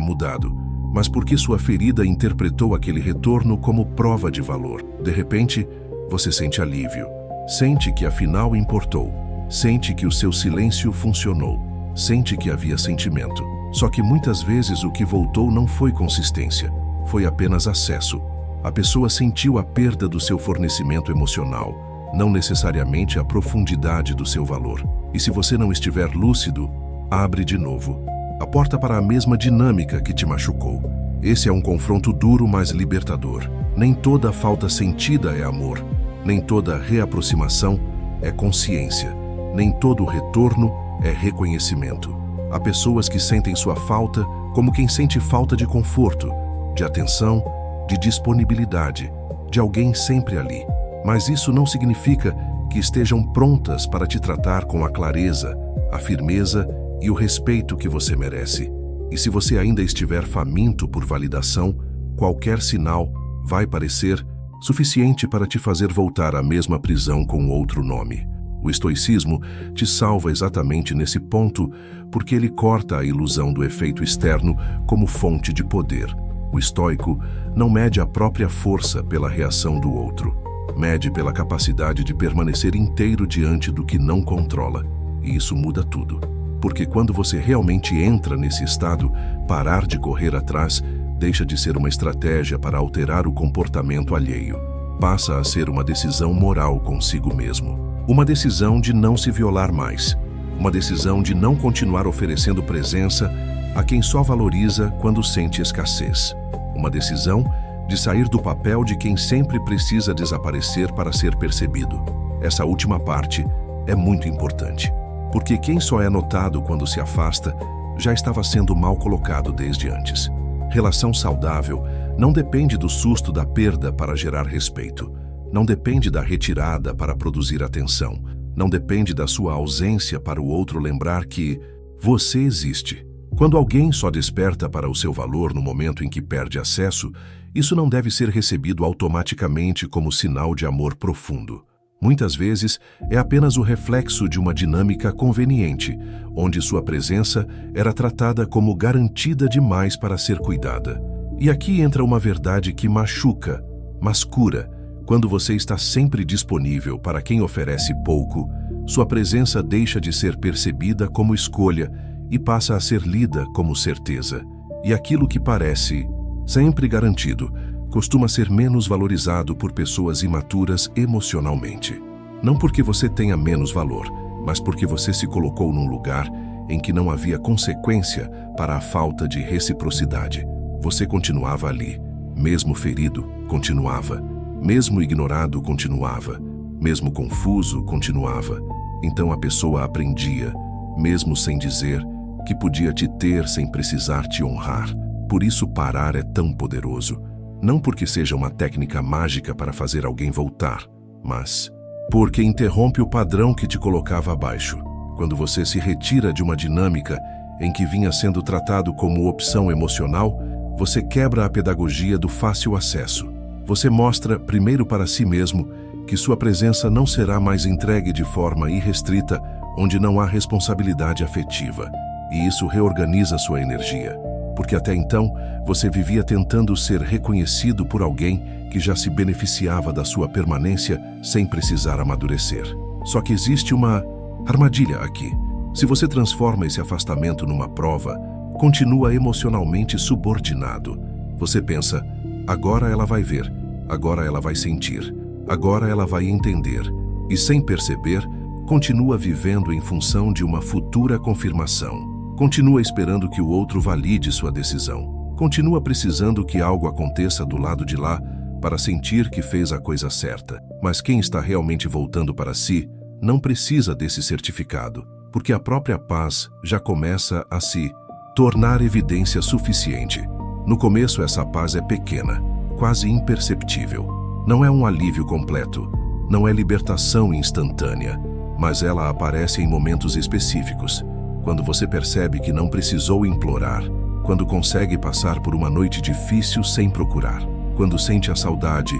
mudado, mas porque sua ferida interpretou aquele retorno como prova de valor. De repente, você sente alívio. Sente que afinal importou. Sente que o seu silêncio funcionou. Sente que havia sentimento. Só que muitas vezes o que voltou não foi consistência. Foi apenas acesso. A pessoa sentiu a perda do seu fornecimento emocional, não necessariamente a profundidade do seu valor. E se você não estiver lúcido, abre de novo a porta para a mesma dinâmica que te machucou. Esse é um confronto duro, mas libertador. Nem toda falta sentida é amor. Nem toda reaproximação é consciência. Nem todo retorno é reconhecimento. Há pessoas que sentem sua falta como quem sente falta de conforto, de atenção, de disponibilidade, de alguém sempre ali. Mas isso não significa que estejam prontas para te tratar com a clareza, a firmeza e o respeito que você merece. E se você ainda estiver faminto por validação, qualquer sinal vai parecer suficiente para te fazer voltar à mesma prisão com outro nome. O estoicismo te salva exatamente nesse ponto, porque ele corta a ilusão do efeito externo como fonte de poder. O estoico não mede a própria força pela reação do outro. Mede pela capacidade de permanecer inteiro diante do que não controla. E isso muda tudo. Porque quando você realmente entra nesse estado, parar de correr atrás deixa de ser uma estratégia para alterar o comportamento alheio. Passa a ser uma decisão moral consigo mesmo. Uma decisão de não se violar mais. Uma decisão de não continuar oferecendo presença a quem só valoriza quando sente escassez. Uma decisão de sair do papel de quem sempre precisa desaparecer para ser percebido. Essa última parte é muito importante. Porque quem só é notado quando se afasta já estava sendo mal colocado desde antes. Relação saudável não depende do susto da perda para gerar respeito. Não depende da retirada para produzir atenção. Não depende da sua ausência para o outro lembrar que você existe. Quando alguém só desperta para o seu valor no momento em que perde acesso, isso não deve ser recebido automaticamente como sinal de amor profundo. Muitas vezes, é apenas o reflexo de uma dinâmica conveniente, onde sua presença era tratada como garantida demais para ser cuidada. E aqui entra uma verdade que machuca, mas cura. Quando você está sempre disponível para quem oferece pouco, sua presença deixa de ser percebida como escolha e passa a ser lida como certeza. E aquilo que parece sempre garantido costuma ser menos valorizado por pessoas imaturas emocionalmente. Não porque você tenha menos valor, mas porque você se colocou num lugar em que não havia consequência para a falta de reciprocidade. Você continuava ali. Mesmo ferido, continuava. Mesmo ignorado, continuava. Mesmo confuso, continuava. Então a pessoa aprendia, mesmo sem dizer, que podia te ter sem precisar te honrar. Por isso parar é tão poderoso. Não porque seja uma técnica mágica para fazer alguém voltar, mas porque interrompe o padrão que te colocava abaixo. Quando você se retira de uma dinâmica em que vinha sendo tratado como opção emocional, você quebra a pedagogia do fácil acesso. Você mostra, primeiro para si mesmo, que sua presença não será mais entregue de forma irrestrita, onde não há responsabilidade afetiva. E isso reorganiza sua energia. Porque até então, você vivia tentando ser reconhecido por alguém que já se beneficiava da sua permanência sem precisar amadurecer. Só que existe uma armadilha aqui. Se você transforma esse afastamento numa prova, continua emocionalmente subordinado. Você pensa, agora ela vai ver, agora ela vai sentir, agora ela vai entender. E sem perceber, continua vivendo em função de uma futura confirmação. Continua esperando que o outro valide sua decisão. Continua precisando que algo aconteça do lado de lá para sentir que fez a coisa certa. Mas quem está realmente voltando para si não precisa desse certificado, porque a própria paz já começa a se tornar evidência suficiente. No começo, essa paz é pequena, quase imperceptível. Não é um alívio completo, não é libertação instantânea, mas ela aparece em momentos específicos. Quando você percebe que não precisou implorar, quando consegue passar por uma noite difícil sem procurar, quando sente a saudade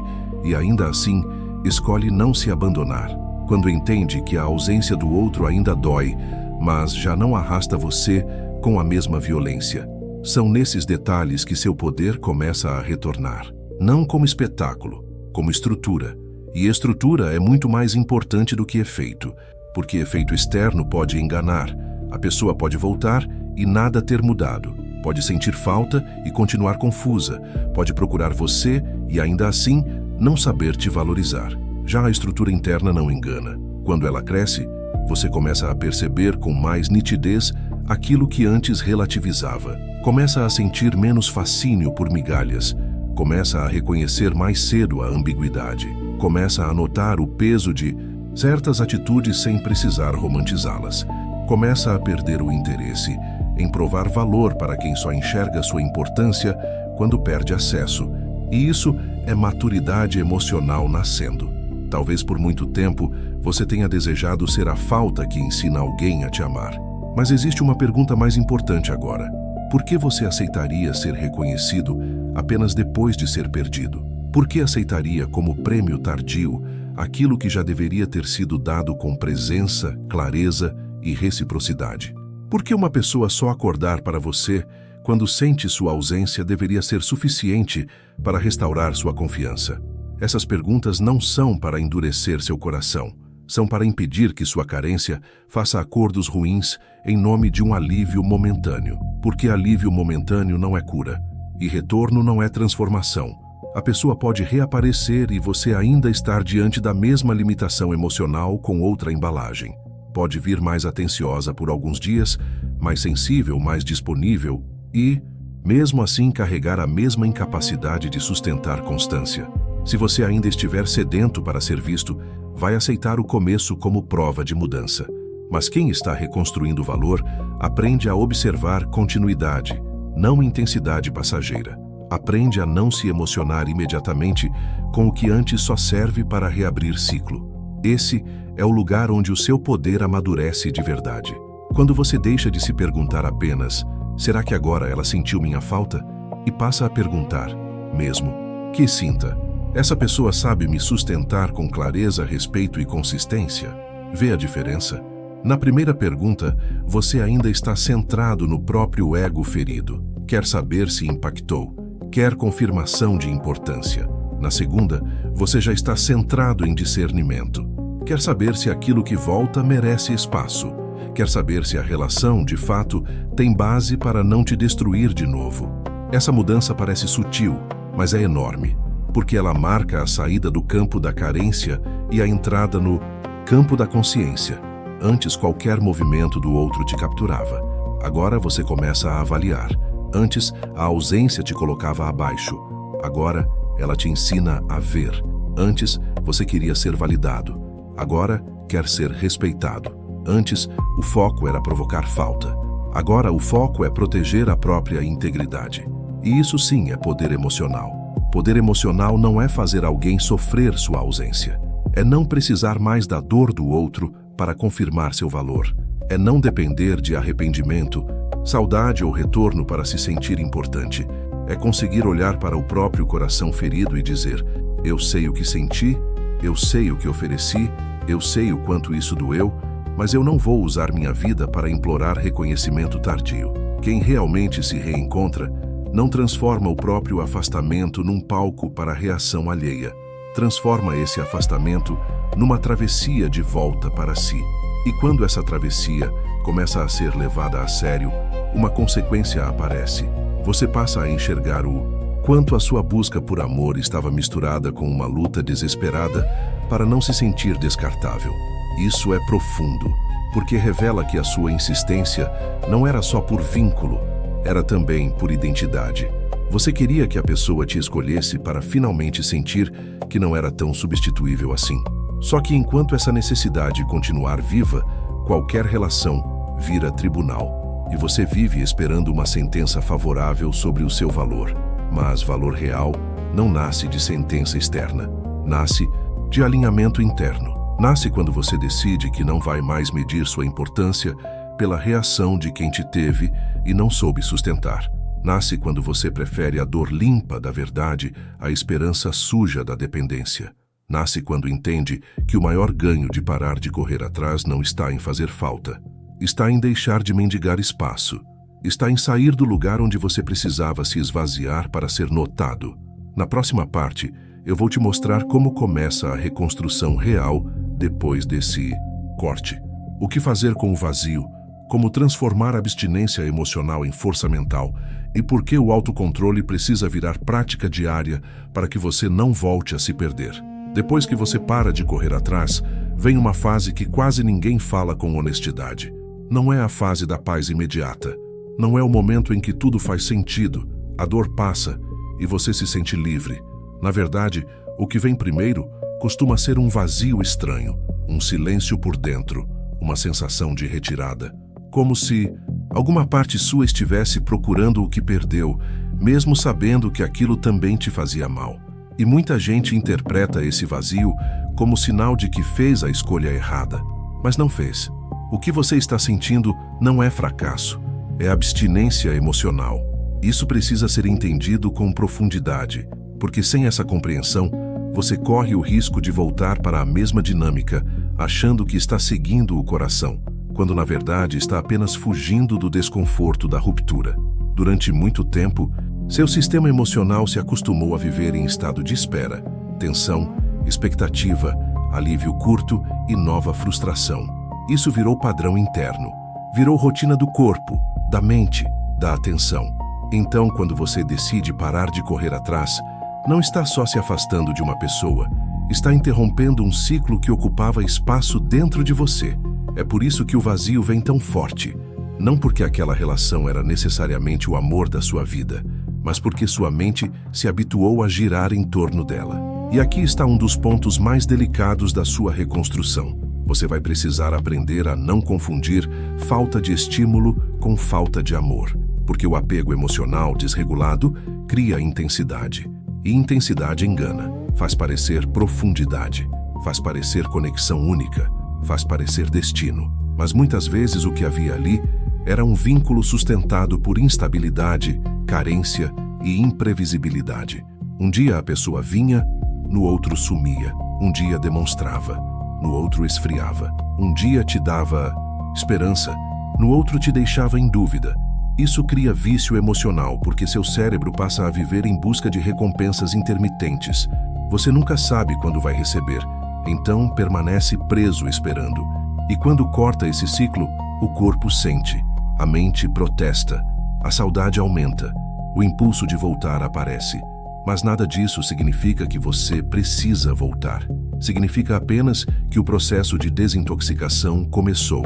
e ainda assim escolhe não se abandonar, quando entende que a ausência do outro ainda dói, mas já não arrasta você com a mesma violência. São nesses detalhes que seu poder começa a retornar, não como espetáculo, como estrutura. E estrutura é muito mais importante do que efeito, porque efeito externo pode enganar. A pessoa pode voltar e nada ter mudado. Pode sentir falta e continuar confusa. Pode procurar você e ainda assim não saber te valorizar. Já a estrutura interna não engana. Quando ela cresce, você começa a perceber com mais nitidez aquilo que antes relativizava. Começa a sentir menos fascínio por migalhas. Começa a reconhecer mais cedo a ambiguidade. Começa a notar o peso de certas atitudes sem precisar romantizá-las. Começa a perder o interesse em provar valor para quem só enxerga sua importância quando perde acesso. E isso é maturidade emocional nascendo. Talvez por muito tempo você tenha desejado ser a falta que ensina alguém a te amar. Mas existe uma pergunta mais importante agora. Por que você aceitaria ser reconhecido apenas depois de ser perdido? Por que aceitaria como prêmio tardio aquilo que já deveria ter sido dado com presença, clareza e reciprocidade? Por que uma pessoa só acordar para você quando sente sua ausência deveria ser suficiente para restaurar sua confiança? Essas perguntas não são para endurecer seu coração, são para impedir que sua carência faça acordos ruins em nome de um alívio momentâneo. Porque alívio momentâneo não é cura, e retorno não é transformação. A pessoa pode reaparecer e você ainda estar diante da mesma limitação emocional com outra embalagem. Pode vir mais atenciosa por alguns dias, mais sensível, mais disponível e, mesmo assim, carregar a mesma incapacidade de sustentar constância. Se você ainda estiver sedento para ser visto, vai aceitar o começo como prova de mudança. Mas quem está reconstruindo valor aprende a observar continuidade, não intensidade passageira. Aprende a não se emocionar imediatamente com o que antes só serve para reabrir ciclo. Esse é o lugar onde o seu poder amadurece de verdade. Quando você deixa de se perguntar apenas, será que agora ela sentiu minha falta? E passa a perguntar, mesmo que sinta, essa pessoa sabe me sustentar com clareza, respeito e consistência? Vê a diferença? Na primeira pergunta, você ainda está centrado no próprio ego ferido. Quer saber se impactou. Quer confirmação de importância. Na segunda, você já está centrado em discernimento. Quer saber se aquilo que volta merece espaço. Quer saber se a relação, de fato, tem base para não te destruir de novo. Essa mudança parece sutil, mas é enorme, porque ela marca a saída do campo da carência e a entrada no campo da consciência. Antes, qualquer movimento do outro te capturava. Agora você começa a avaliar. Antes, a ausência te colocava abaixo. Agora, ela te ensina a ver. Antes, você queria ser validado. Agora, quer ser respeitado. Antes, o foco era provocar falta. Agora, o foco é proteger a própria integridade. E isso sim é poder emocional. Poder emocional não é fazer alguém sofrer sua ausência. É não precisar mais da dor do outro para confirmar seu valor. É não depender de arrependimento, saudade ou retorno para se sentir importante. É conseguir olhar para o próprio coração ferido e dizer: eu sei o que senti, eu sei o que ofereci, eu sei o quanto isso doeu, mas eu não vou usar minha vida para implorar reconhecimento tardio. Quem realmente se reencontra não transforma o próprio afastamento num palco para reação alheia. Transforma esse afastamento numa travessia de volta para si. E quando essa travessia começa a ser levada a sério, uma consequência aparece. Você passa a enxergar o quanto a sua busca por amor estava misturada com uma luta desesperada para não se sentir descartável. Isso é profundo, porque revela que a sua insistência não era só por vínculo, era também por identidade. Você queria que a pessoa te escolhesse para finalmente sentir que não era tão substituível assim. Só que enquanto essa necessidade continuar viva, qualquer relação vira tribunal, e você vive esperando uma sentença favorável sobre o seu valor. Mas valor real não nasce de sentença externa, nasce de alinhamento interno. Nasce quando você decide que não vai mais medir sua importância pela reação de quem te teve e não soube sustentar. Nasce quando você prefere a dor limpa da verdade à esperança suja da dependência. Nasce quando entende que o maior ganho de parar de correr atrás não está em fazer falta. Está em deixar de mendigar espaço. Está em sair do lugar onde você precisava se esvaziar para ser notado. Na próxima parte, eu vou te mostrar como começa a reconstrução real depois desse corte. O que fazer com o vazio, como transformar a abstinência emocional em força mental e por que o autocontrole precisa virar prática diária para que você não volte a se perder. Depois que você para de correr atrás, vem uma fase que quase ninguém fala com honestidade. Não é a fase da paz imediata. Não é o momento em que tudo faz sentido, a dor passa e você se sente livre. Na verdade, o que vem primeiro costuma ser um vazio estranho, um silêncio por dentro, uma sensação de retirada. Como se alguma parte sua estivesse procurando o que perdeu, mesmo sabendo que aquilo também te fazia mal. E muita gente interpreta esse vazio como sinal de que fez a escolha errada, mas não fez. O que você está sentindo não é fracasso, é abstinência emocional. Isso precisa ser entendido com profundidade, porque sem essa compreensão, você corre o risco de voltar para a mesma dinâmica, achando que está seguindo o coração, quando na verdade está apenas fugindo do desconforto da ruptura. Durante muito tempo, seu sistema emocional se acostumou a viver em estado de espera, tensão, expectativa, alívio curto e nova frustração. Isso virou padrão interno, virou rotina do corpo, da mente, da atenção. Então, quando você decide parar de correr atrás, não está só se afastando de uma pessoa, está interrompendo um ciclo que ocupava espaço dentro de você. É por isso que o vazio vem tão forte, não porque aquela relação era necessariamente o amor da sua vida, mas porque sua mente se habituou a girar em torno dela. E aqui está um dos pontos mais delicados da sua reconstrução. Você vai precisar aprender a não confundir falta de estímulo com falta de amor, porque o apego emocional desregulado cria intensidade. E intensidade engana, faz parecer profundidade, faz parecer conexão única, faz parecer destino. Mas muitas vezes o que havia ali era um vínculo sustentado por instabilidade, carência e imprevisibilidade. Um dia a pessoa vinha, no outro sumia. Um dia demonstrava, no outro esfriava. Um dia te dava esperança, no outro te deixava em dúvida. Isso cria vício emocional, porque seu cérebro passa a viver em busca de recompensas intermitentes. Você nunca sabe quando vai receber, então permanece preso esperando. E quando corta esse ciclo, o corpo sente, a mente protesta, a saudade aumenta, o impulso de voltar aparece. Mas nada disso significa que você precisa voltar. Significa apenas que o processo de desintoxicação começou.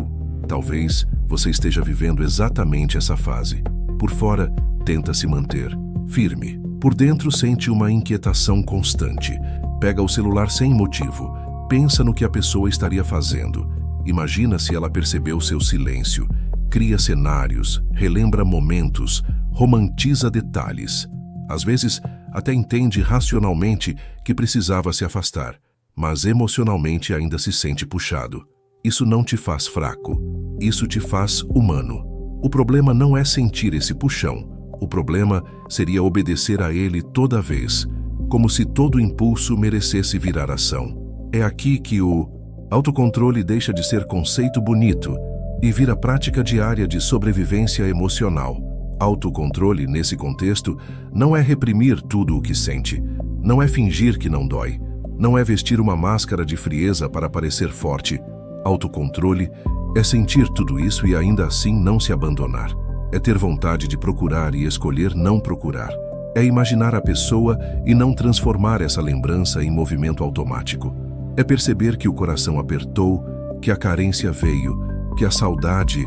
Talvez você esteja vivendo exatamente essa fase. Por fora, tenta se manter firme. Por dentro, sente uma inquietação constante. Pega o celular sem motivo. Pensa no que a pessoa estaria fazendo. Imagina se ela percebeu seu silêncio. Cria cenários, relembra momentos, romantiza detalhes. Às vezes, até entende racionalmente que precisava se afastar, mas emocionalmente ainda se sente puxado. Isso não te faz fraco, isso te faz humano. O problema não é sentir esse puxão. O problema seria obedecer a ele toda vez, como se todo impulso merecesse virar ação. É aqui que o autocontrole deixa de ser conceito bonito e vira prática diária de sobrevivência emocional. Autocontrole, nesse contexto, não é reprimir tudo o que sente, não é fingir que não dói, não é vestir uma máscara de frieza para parecer forte. Autocontrole é sentir tudo isso e ainda assim não se abandonar. É ter vontade de procurar e escolher não procurar. É imaginar a pessoa e não transformar essa lembrança em movimento automático. É perceber que o coração apertou, que a carência veio, que a saudade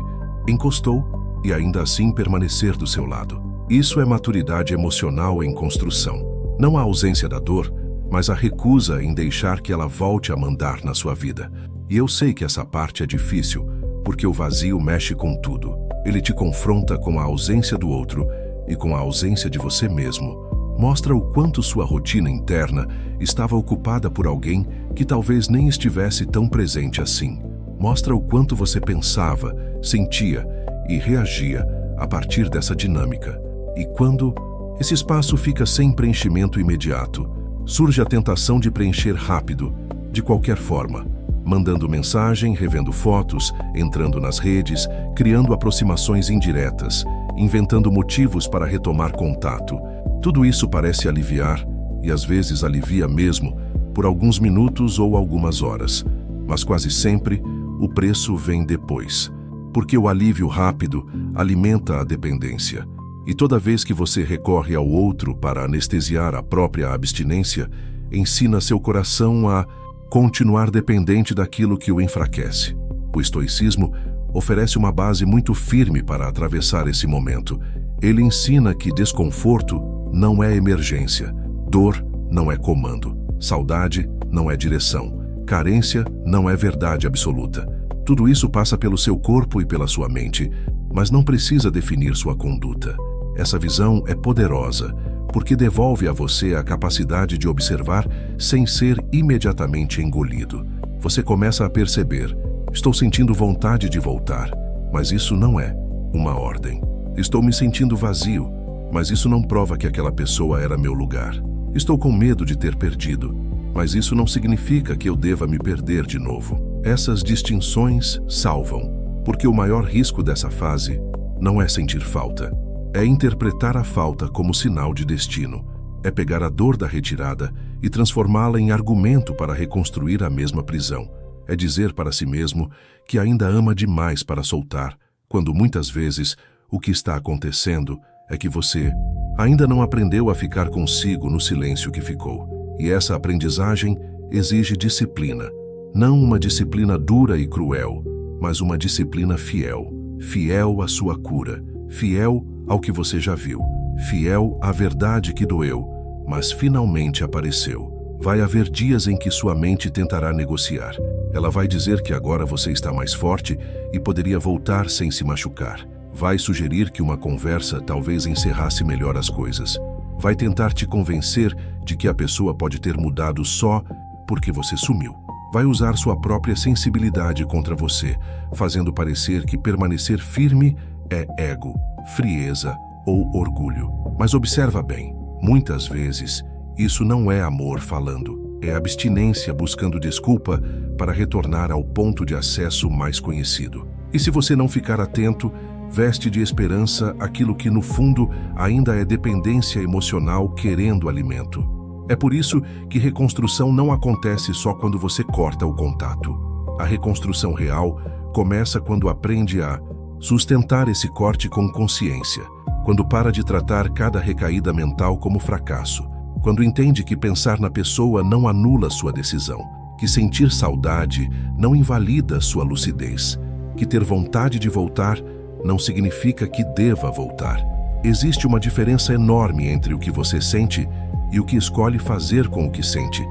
encostou e ainda assim permanecer do seu lado. Isso é maturidade emocional em construção. Não a ausência da dor, mas a recusa em deixar que ela volte a mandar na sua vida. E eu sei que essa parte é difícil, porque o vazio mexe com tudo. Ele te confronta com a ausência do outro e com a ausência de você mesmo. Mostra o quanto sua rotina interna estava ocupada por alguém que talvez nem estivesse tão presente assim. Mostra o quanto você pensava, sentia e reagia a partir dessa dinâmica. E quando esse espaço fica sem preenchimento imediato, surge a tentação de preencher rápido, de qualquer forma, mandando mensagem, revendo fotos, entrando nas redes, criando aproximações indiretas, inventando motivos para retomar contato. Tudo isso parece aliviar, e às vezes alivia mesmo, por alguns minutos ou algumas horas. Mas quase sempre, o preço vem depois. Porque o alívio rápido alimenta a dependência. E toda vez que você recorre ao outro para anestesiar a própria abstinência, ensina seu coração a continuar dependente daquilo que o enfraquece. O estoicismo oferece uma base muito firme para atravessar esse momento. Ele ensina que desconforto não é emergência, dor não é comando, saudade não é direção, carência não é verdade absoluta. Tudo isso passa pelo seu corpo e pela sua mente, mas não precisa definir sua conduta. Essa visão é poderosa, porque devolve a você a capacidade de observar sem ser imediatamente engolido. Você começa a perceber: estou sentindo vontade de voltar, mas isso não é uma ordem. Estou me sentindo vazio, mas isso não prova que aquela pessoa era meu lugar. Estou com medo de ter perdido, mas isso não significa que eu deva me perder de novo. Essas distinções salvam, porque o maior risco dessa fase não é sentir falta. É interpretar a falta como sinal de destino. É pegar a dor da retirada e transformá-la em argumento para reconstruir a mesma prisão. É dizer para si mesmo que ainda ama demais para soltar, quando muitas vezes o que está acontecendo é que você ainda não aprendeu a ficar consigo no silêncio que ficou. E essa aprendizagem exige disciplina. Não uma disciplina dura e cruel, mas uma disciplina fiel. Fiel à sua cura. Fiel ao que você já viu. Fiel à verdade que doeu, mas finalmente apareceu. Vai haver dias em que sua mente tentará negociar. Ela vai dizer que agora você está mais forte e poderia voltar sem se machucar. Vai sugerir que uma conversa talvez encerrasse melhor as coisas. Vai tentar te convencer de que a pessoa pode ter mudado só porque você sumiu. Vai usar sua própria sensibilidade contra você, fazendo parecer que permanecer firme é ego, frieza ou orgulho. Mas observa bem, muitas vezes isso não é amor falando, é abstinência buscando desculpa para retornar ao ponto de acesso mais conhecido. E se você não ficar atento, veste de esperança aquilo que no fundo ainda é dependência emocional querendo alimento. É por isso que reconstrução não acontece só quando você corta o contato. A reconstrução real começa quando aprende a sustentar esse corte com consciência, quando para de tratar cada recaída mental como fracasso, Quando entende que pensar na pessoa não anula sua decisão, que sentir saudade não invalida sua lucidez, que ter vontade de voltar não significa que deva voltar. Existe uma diferença enorme entre o que você sente e o que escolhe fazer com o que sente.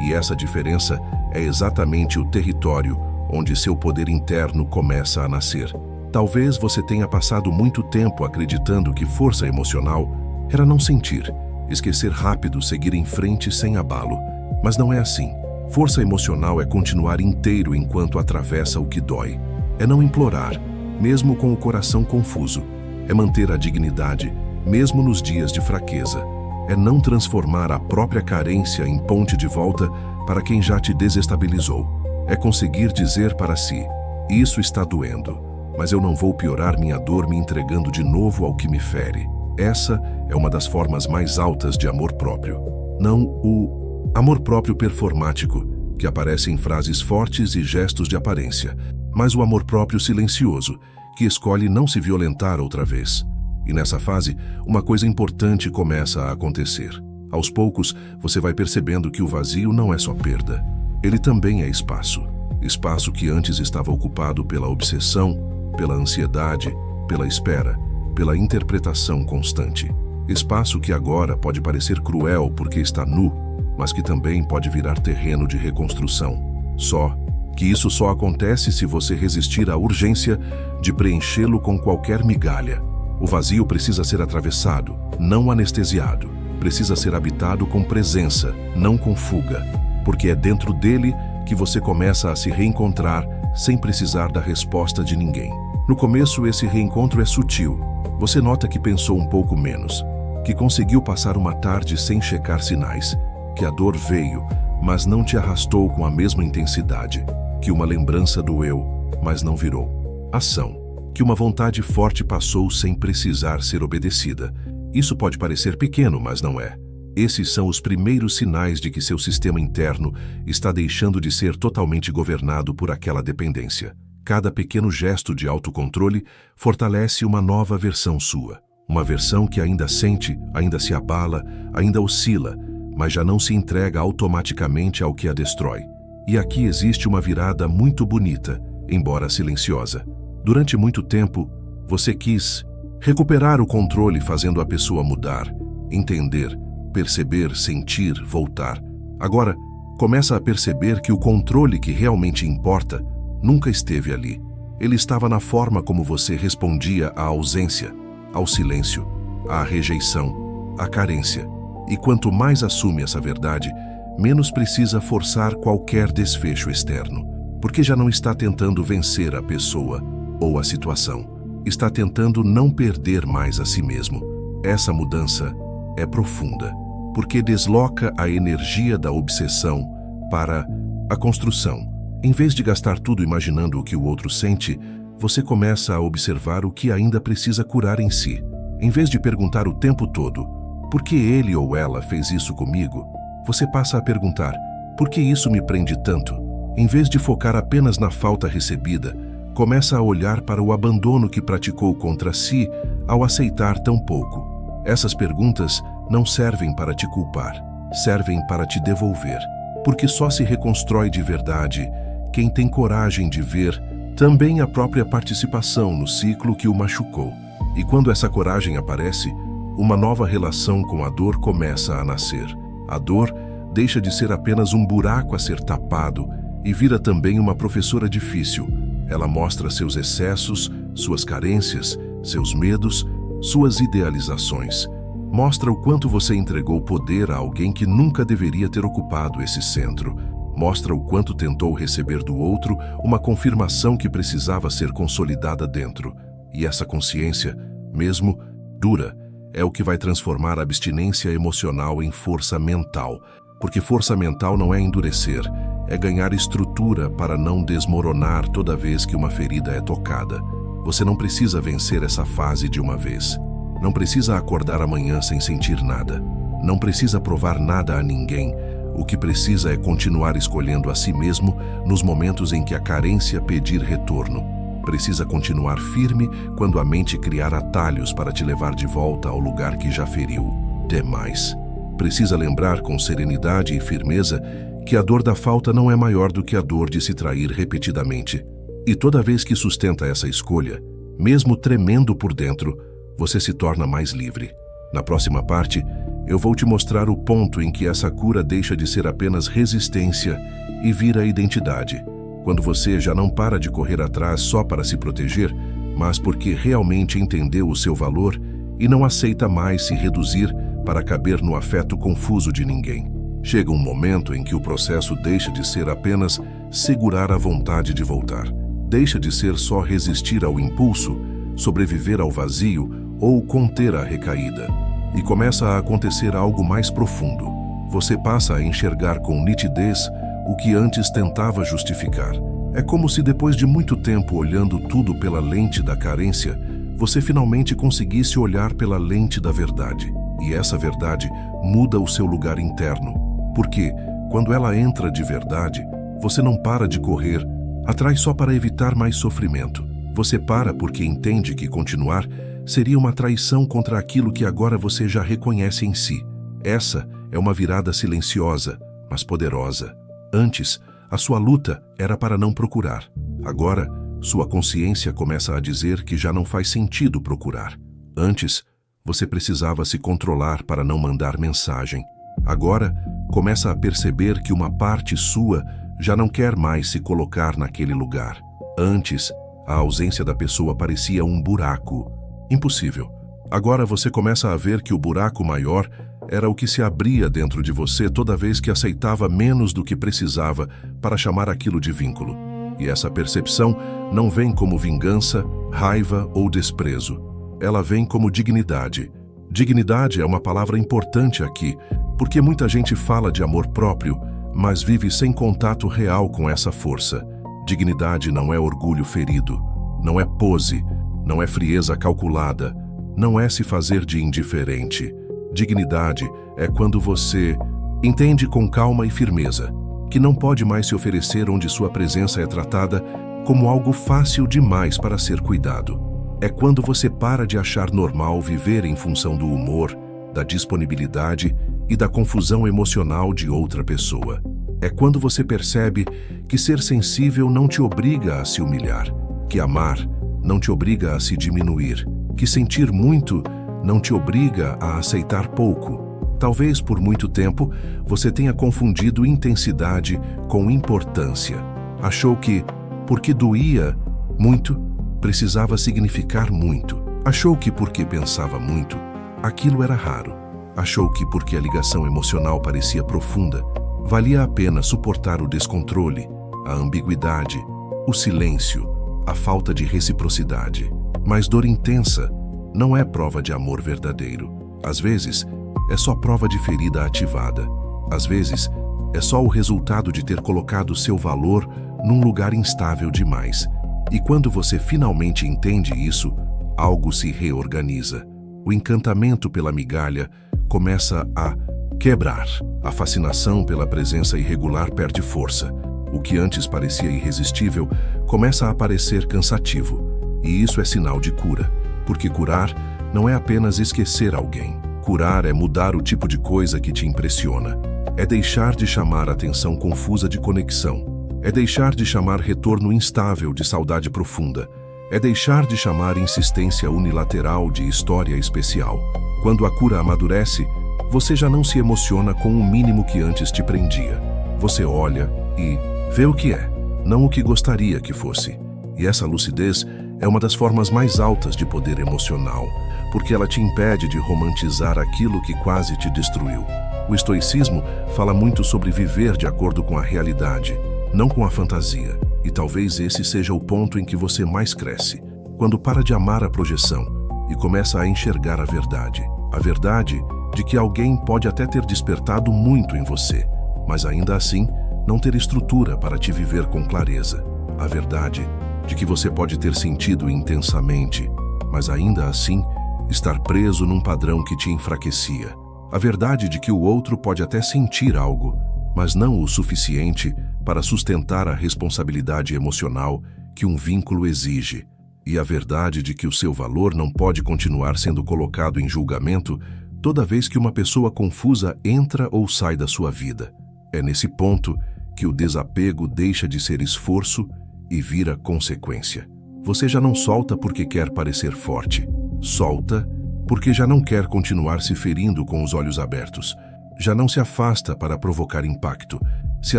E essa diferença é exatamente o território onde seu poder interno começa a nascer. Talvez você tenha passado muito tempo acreditando que força emocional era não sentir, esquecer rápido, seguir em frente sem abalo. Mas não é assim. Força emocional é continuar inteiro enquanto atravessa o que dói. É não implorar, mesmo com o coração confuso. É manter a dignidade, mesmo nos dias de fraqueza. É não transformar a própria carência em ponte de volta para quem já te desestabilizou. É conseguir dizer para si: isso está doendo, mas eu não vou piorar minha dor me entregando de novo ao que me fere. Essa é uma das formas mais altas de amor próprio. Não o amor próprio performático, que aparece em frases fortes e gestos de aparência, mas o amor próprio silencioso, que escolhe não se violentar outra vez. E nessa fase, uma coisa importante começa a acontecer. Aos poucos, você vai percebendo que o vazio não é só perda. Ele também é espaço. Espaço que antes estava ocupado pela obsessão, pela ansiedade, pela espera, pela interpretação constante. Espaço que agora pode parecer cruel porque está nu, mas que também pode virar terreno de reconstrução. Só que isso só acontece se você resistir à urgência de preenchê-lo com qualquer migalha. O vazio precisa ser atravessado, não anestesiado. Precisa ser habitado com presença, não com fuga, porque é dentro dele que você começa a se reencontrar sem precisar da resposta de ninguém. No começo, esse reencontro é sutil. Você nota que pensou um pouco menos, que conseguiu passar uma tarde sem checar sinais, que a dor veio, mas não te arrastou com a mesma intensidade, que uma lembrança doeu, mas não virou ação, que uma vontade forte passou sem precisar ser obedecida. Isso pode parecer pequeno, mas não é. Esses são os primeiros sinais de que seu sistema interno está deixando de ser totalmente governado por aquela dependência. Cada pequeno gesto de autocontrole fortalece uma nova versão sua. Uma versão que ainda sente, ainda se abala, ainda oscila, mas já não se entrega automaticamente ao que a destrói. E aqui existe uma virada muito bonita, embora silenciosa. Durante muito tempo, você quis recuperar o controle fazendo a pessoa mudar, entender, perceber, sentir, voltar. Agora, começa a perceber que o controle que realmente importa nunca esteve ali. Ele estava na forma como você respondia à ausência, ao silêncio, à rejeição, à carência. E quanto mais assume essa verdade, menos precisa forçar qualquer desfecho externo, porque já não está tentando vencer a pessoa ou a situação. Está tentando não perder mais a si mesmo. Essa mudança é profunda, porque desloca a energia da obsessão para a construção. Em vez de gastar tudo imaginando o que o outro sente, você começa a observar o que ainda precisa curar em si. Em vez de perguntar o tempo todo, por que ele ou ela fez isso comigo? Você passa a perguntar, por que isso me prende tanto? Em vez de focar apenas na falta recebida, começa a olhar para o abandono que praticou contra si ao aceitar tão pouco. Essas perguntas não servem para te culpar, servem para te devolver, porque só se reconstrói de verdade quem tem coragem de ver também a própria participação no ciclo que o machucou. E quando essa coragem aparece, uma nova relação com a dor começa a nascer. A dor deixa de ser apenas um buraco a ser tapado e vira também uma professora difícil. Ela mostra seus excessos, suas carências, seus medos, suas idealizações. Mostra o quanto você entregou poder a alguém que nunca deveria ter ocupado esse centro. Mostra o quanto tentou receber do outro uma confirmação que precisava ser consolidada dentro. E essa consciência, mesmo dura, é o que vai transformar a abstinência emocional em força mental. Porque força mental não é endurecer, é ganhar estrutura para não desmoronar toda vez que uma ferida é tocada. Você não precisa vencer essa fase de uma vez. Não precisa acordar amanhã sem sentir nada. Não precisa provar nada a ninguém. O que precisa é continuar escolhendo a si mesmo nos momentos em que a carência pedir retorno. Precisa continuar firme quando a mente criar atalhos para te levar de volta ao lugar que já feriu. Demais. Precisa lembrar com serenidade e firmeza que a dor da falta não é maior do que a dor de se trair repetidamente. E toda vez que sustenta essa escolha, mesmo tremendo por dentro, você se torna mais livre. Na próxima parte, eu vou te mostrar o ponto em que essa cura deixa de ser apenas resistência e vira identidade. Quando você já não para de correr atrás só para se proteger, mas porque realmente entendeu o seu valor e não aceita mais se reduzir para caber no afeto confuso de ninguém. Chega um momento em que o processo deixa de ser apenas segurar a vontade de voltar. Deixa de ser só resistir ao impulso, sobreviver ao vazio ou conter a recaída. E começa a acontecer algo mais profundo. Você passa a enxergar com nitidez o que antes tentava justificar. É como se depois de muito tempo olhando tudo pela lente da carência, você finalmente conseguisse olhar pela lente da verdade. E essa verdade muda o seu lugar interno. Porque, quando ela entra de verdade, você não para de correr atrás só para evitar mais sofrimento. Você para porque entende que continuar seria uma traição contra aquilo que agora você já reconhece em si. Essa é uma virada silenciosa, mas poderosa. Antes, a sua luta era para não procurar. Agora, sua consciência começa a dizer que já não faz sentido procurar. Antes, você precisava se controlar para não mandar mensagem. Agora, começa a perceber que uma parte sua já não quer mais se colocar naquele lugar. Antes, a ausência da pessoa parecia um buraco. Impossível. Agora você começa a ver que o buraco maior era o que se abria dentro de você toda vez que aceitava menos do que precisava para chamar aquilo de vínculo. E essa percepção não vem como vingança, raiva ou desprezo. Ela vem como dignidade. Dignidade é uma palavra importante aqui, porque muita gente fala de amor próprio, mas vive sem contato real com essa força. Dignidade não é orgulho ferido, não é pose, não é frieza calculada, não é se fazer de indiferente. Dignidade é quando você entende com calma e firmeza que não pode mais se oferecer onde sua presença é tratada como algo fácil demais para ser cuidado. É quando você para de achar normal viver em função do humor, da disponibilidade e da confusão emocional de outra pessoa. É quando você percebe que ser sensível não te obriga a se humilhar, que amar não te obriga a se diminuir, que sentir muito não te obriga a aceitar pouco. Talvez por muito tempo você tenha confundido intensidade com importância. Achou que, porque doía muito, precisava significar muito. Achou que porque pensava muito, aquilo era raro. Achou que porque a ligação emocional parecia profunda, valia a pena suportar o descontrole, a ambiguidade, o silêncio, a falta de reciprocidade. Mas dor intensa não é prova de amor verdadeiro. Às vezes, é só prova de ferida ativada. Às vezes, é só o resultado de ter colocado seu valor num lugar instável demais. E quando você finalmente entende isso, algo se reorganiza. O encantamento pela migalha começa a quebrar. A fascinação pela presença irregular perde força. O que antes parecia irresistível começa a parecer cansativo. E isso é sinal de cura. Porque curar não é apenas esquecer alguém. Curar é mudar o tipo de coisa que te impressiona. É deixar de chamar atenção confusa de conexão. É deixar de chamar retorno instável de saudade profunda. É deixar de chamar insistência unilateral de história especial. Quando a cura amadurece, você já não se emociona com o mínimo que antes te prendia. Você olha e vê o que é, não o que gostaria que fosse. E essa lucidez é uma das formas mais altas de poder emocional, porque ela te impede de romantizar aquilo que quase te destruiu. O estoicismo fala muito sobre viver de acordo com a realidade, não com a fantasia. E talvez esse seja o ponto em que você mais cresce, quando para de amar a projeção e começa a enxergar a verdade. A verdade de que alguém pode até ter despertado muito em você, mas ainda assim não ter estrutura para te viver com clareza. A verdade de que você pode ter sentido intensamente, mas ainda assim estar preso num padrão que te enfraquecia. A verdade de que o outro pode até sentir algo, mas não o suficiente para sustentar a responsabilidade emocional que um vínculo exige. E a verdade de que o seu valor não pode continuar sendo colocado em julgamento toda vez que uma pessoa confusa entra ou sai da sua vida. É nesse ponto que o desapego deixa de ser esforço e vira consequência. Você já não solta porque quer parecer forte. Solta porque já não quer continuar se ferindo com os olhos abertos. Já não se afasta para provocar impacto. Se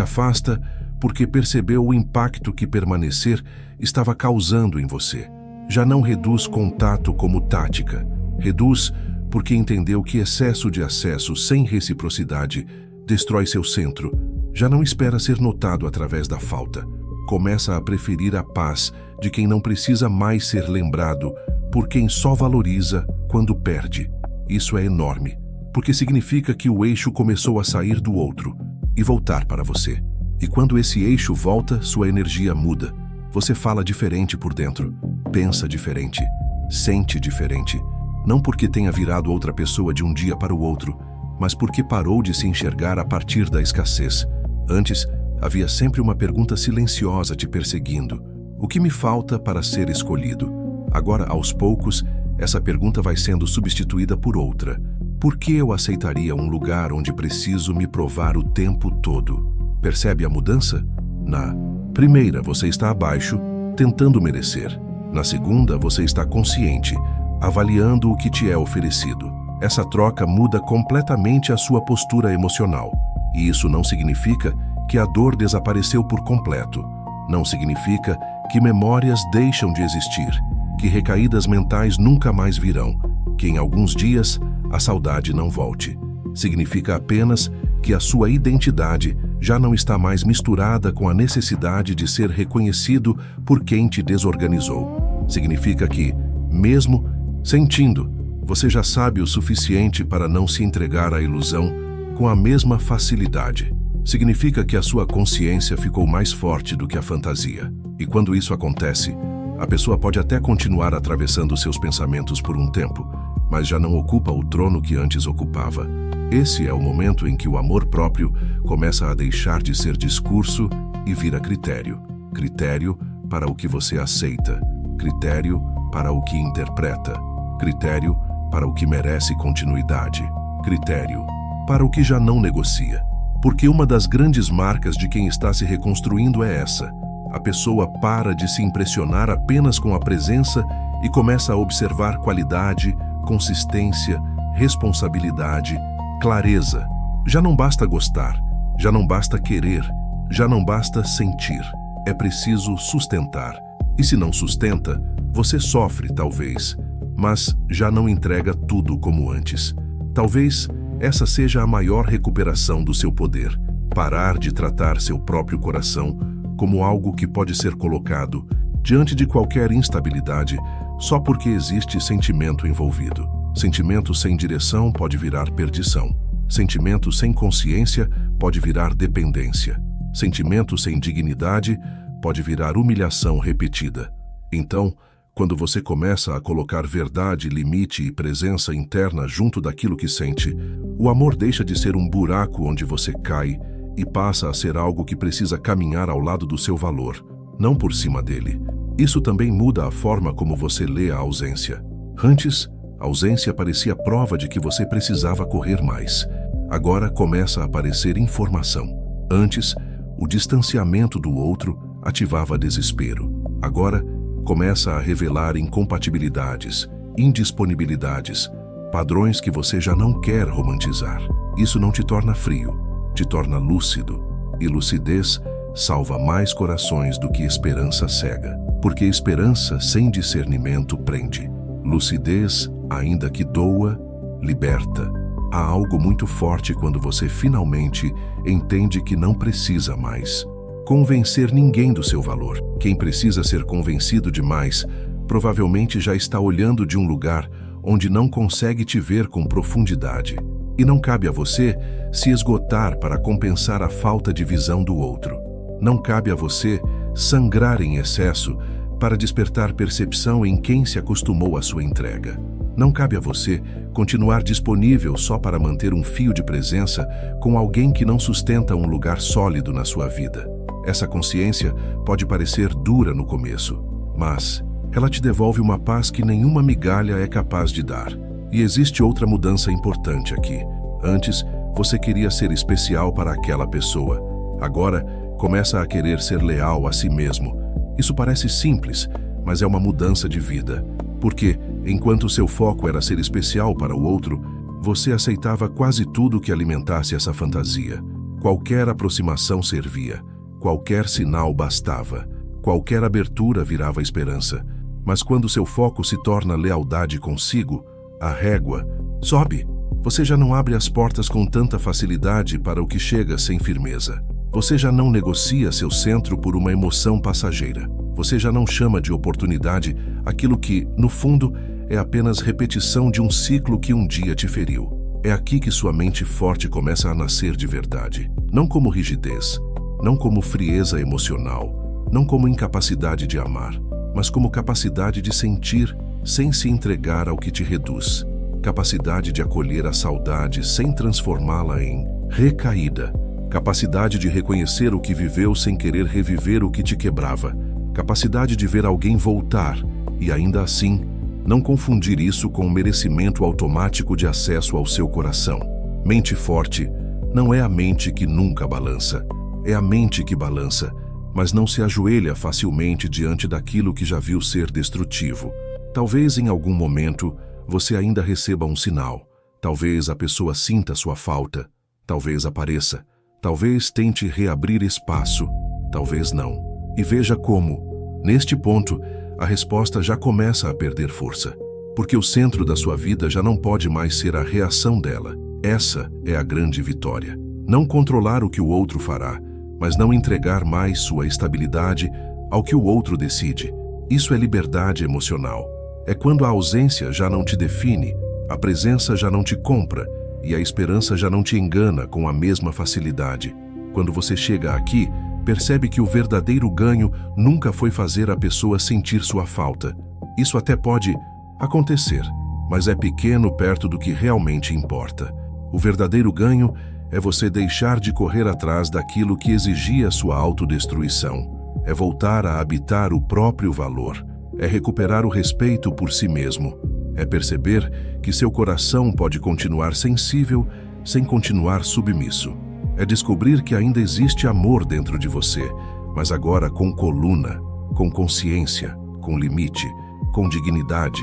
afasta porque percebeu o impacto que permanecer estava causando em você. Já não reduz contato como tática. Reduz porque entendeu que excesso de acesso sem reciprocidade destrói seu centro. Já não espera ser notado através da falta. Começa a preferir a paz de quem não precisa mais ser lembrado por quem só valoriza quando perde. Isso é enorme, porque significa que o eixo começou a sair do outro e voltar para você. E quando esse eixo volta, sua energia muda. Você fala diferente por dentro, pensa diferente, sente diferente. Não porque tenha virado outra pessoa de um dia para o outro, mas porque parou de se enxergar a partir da escassez. Antes, havia sempre uma pergunta silenciosa te perseguindo. O que me falta para ser escolhido? Agora, aos poucos, essa pergunta vai sendo substituída por outra. Por que eu aceitaria um lugar onde preciso me provar o tempo todo? Percebe a mudança? Na primeira, você está abaixo, tentando merecer. Na segunda, você está consciente, avaliando o que te é oferecido. Essa troca muda completamente a sua postura emocional. E isso não significa que a dor desapareceu por completo. Não significa que memórias deixam de existir, que recaídas mentais nunca mais virão, que em alguns dias a saudade não volte. Significa apenas que a sua identidade já não está mais misturada com a necessidade de ser reconhecido por quem te desorganizou. Significa que, mesmo sentindo, você já sabe o suficiente para não se entregar à ilusão com a mesma facilidade. Significa que a sua consciência ficou mais forte do que a fantasia. E quando isso acontece, a pessoa pode até continuar atravessando seus pensamentos por um tempo, mas já não ocupa o trono que antes ocupava. Esse é o momento em que o amor próprio começa a deixar de ser discurso e vira critério. Critério para o que você aceita, critério para o que interpreta, critério para o que merece continuidade, critério para o que já não negocia. Porque uma das grandes marcas de quem está se reconstruindo é essa. A pessoa para de se impressionar apenas com a presença e começa a observar qualidade, consistência, responsabilidade, clareza. Já não basta gostar, já não basta querer, já não basta sentir. É preciso sustentar. E se não sustenta, você sofre, talvez, mas já não entrega tudo como antes. Talvez essa seja a maior recuperação do seu poder. Parar de tratar seu próprio coração como algo que pode ser colocado diante de qualquer instabilidade só porque existe sentimento envolvido. Sentimento sem direção pode virar perdição. Sentimento sem consciência pode virar dependência. Sentimento sem dignidade pode virar humilhação repetida. Então, quando você começa a colocar verdade, limite e presença interna junto daquilo que sente, o amor deixa de ser um buraco onde você cai e passa a ser algo que precisa caminhar ao lado do seu valor, não por cima dele. Isso também muda a forma como você lê a ausência. Antes, a ausência parecia prova de que você precisava correr mais. Agora começa a aparecer informação. Antes, o distanciamento do outro ativava desespero. Agora, começa a revelar incompatibilidades, indisponibilidades, padrões que você já não quer romantizar. Isso não te torna frio, te torna lúcido. E lucidez salva mais corações do que esperança cega. Porque esperança sem discernimento prende. Lucidez, ainda que doa, liberta. Há algo muito forte quando você finalmente entende que não precisa mais convencer ninguém do seu valor. Quem precisa ser convencido demais provavelmente já está olhando de um lugar onde não consegue te ver com profundidade. E não cabe a você se esgotar para compensar a falta de visão do outro. Não cabe a você sangrar em excesso para despertar percepção em quem se acostumou à sua entrega. Não cabe a você continuar disponível só para manter um fio de presença com alguém que não sustenta um lugar sólido na sua vida. Essa consciência pode parecer dura no começo, mas ela te devolve uma paz que nenhuma migalha é capaz de dar. E existe outra mudança importante aqui. Antes, você queria ser especial para aquela pessoa. Agora, começa a querer ser leal a si mesmo. Isso parece simples, mas é uma mudança de vida. Porque, enquanto seu foco era ser especial para o outro, você aceitava quase tudo que alimentasse essa fantasia. Qualquer aproximação servia, qualquer sinal bastava, qualquer abertura virava esperança. Mas quando seu foco se torna lealdade consigo, a régua sobe. Você já não abre as portas com tanta facilidade para o que chega sem firmeza. Você já não negocia seu centro por uma emoção passageira. Você já não chama de oportunidade aquilo que, no fundo, é apenas repetição de um ciclo que um dia te feriu. É aqui que sua mente forte começa a nascer de verdade. Não como rigidez, não como frieza emocional, não como incapacidade de amar, mas como capacidade de sentir sem se entregar ao que te reduz. Capacidade de acolher a saudade sem transformá-la em recaída. Capacidade de reconhecer o que viveu sem querer reviver o que te quebrava. Capacidade de ver alguém voltar e, ainda assim, não confundir isso com o merecimento automático de acesso ao seu coração. Mente forte não é a mente que nunca balança. É a mente que balança, mas não se ajoelha facilmente diante daquilo que já viu ser destrutivo. Talvez em algum momento você ainda receba um sinal. Talvez a pessoa sinta sua falta. Talvez apareça. Talvez tente reabrir espaço. Talvez não. E veja como, neste ponto, a resposta já começa a perder força. Porque o centro da sua vida já não pode mais ser a reação dela. Essa é a grande vitória. Não controlar o que o outro fará, mas não entregar mais sua estabilidade ao que o outro decide. Isso é liberdade emocional. É quando a ausência já não te define, a presença já não te compra e a esperança já não te engana com a mesma facilidade. Quando você chega aqui, percebe que o verdadeiro ganho nunca foi fazer a pessoa sentir sua falta. Isso até pode acontecer, mas é pequeno perto do que realmente importa. O verdadeiro ganho é você deixar de correr atrás daquilo que exigia sua autodestruição. É voltar a habitar o próprio valor. É recuperar o respeito por si mesmo. É perceber que seu coração pode continuar sensível sem continuar submisso. É descobrir que ainda existe amor dentro de você, mas agora com coluna, com consciência, com limite, com dignidade.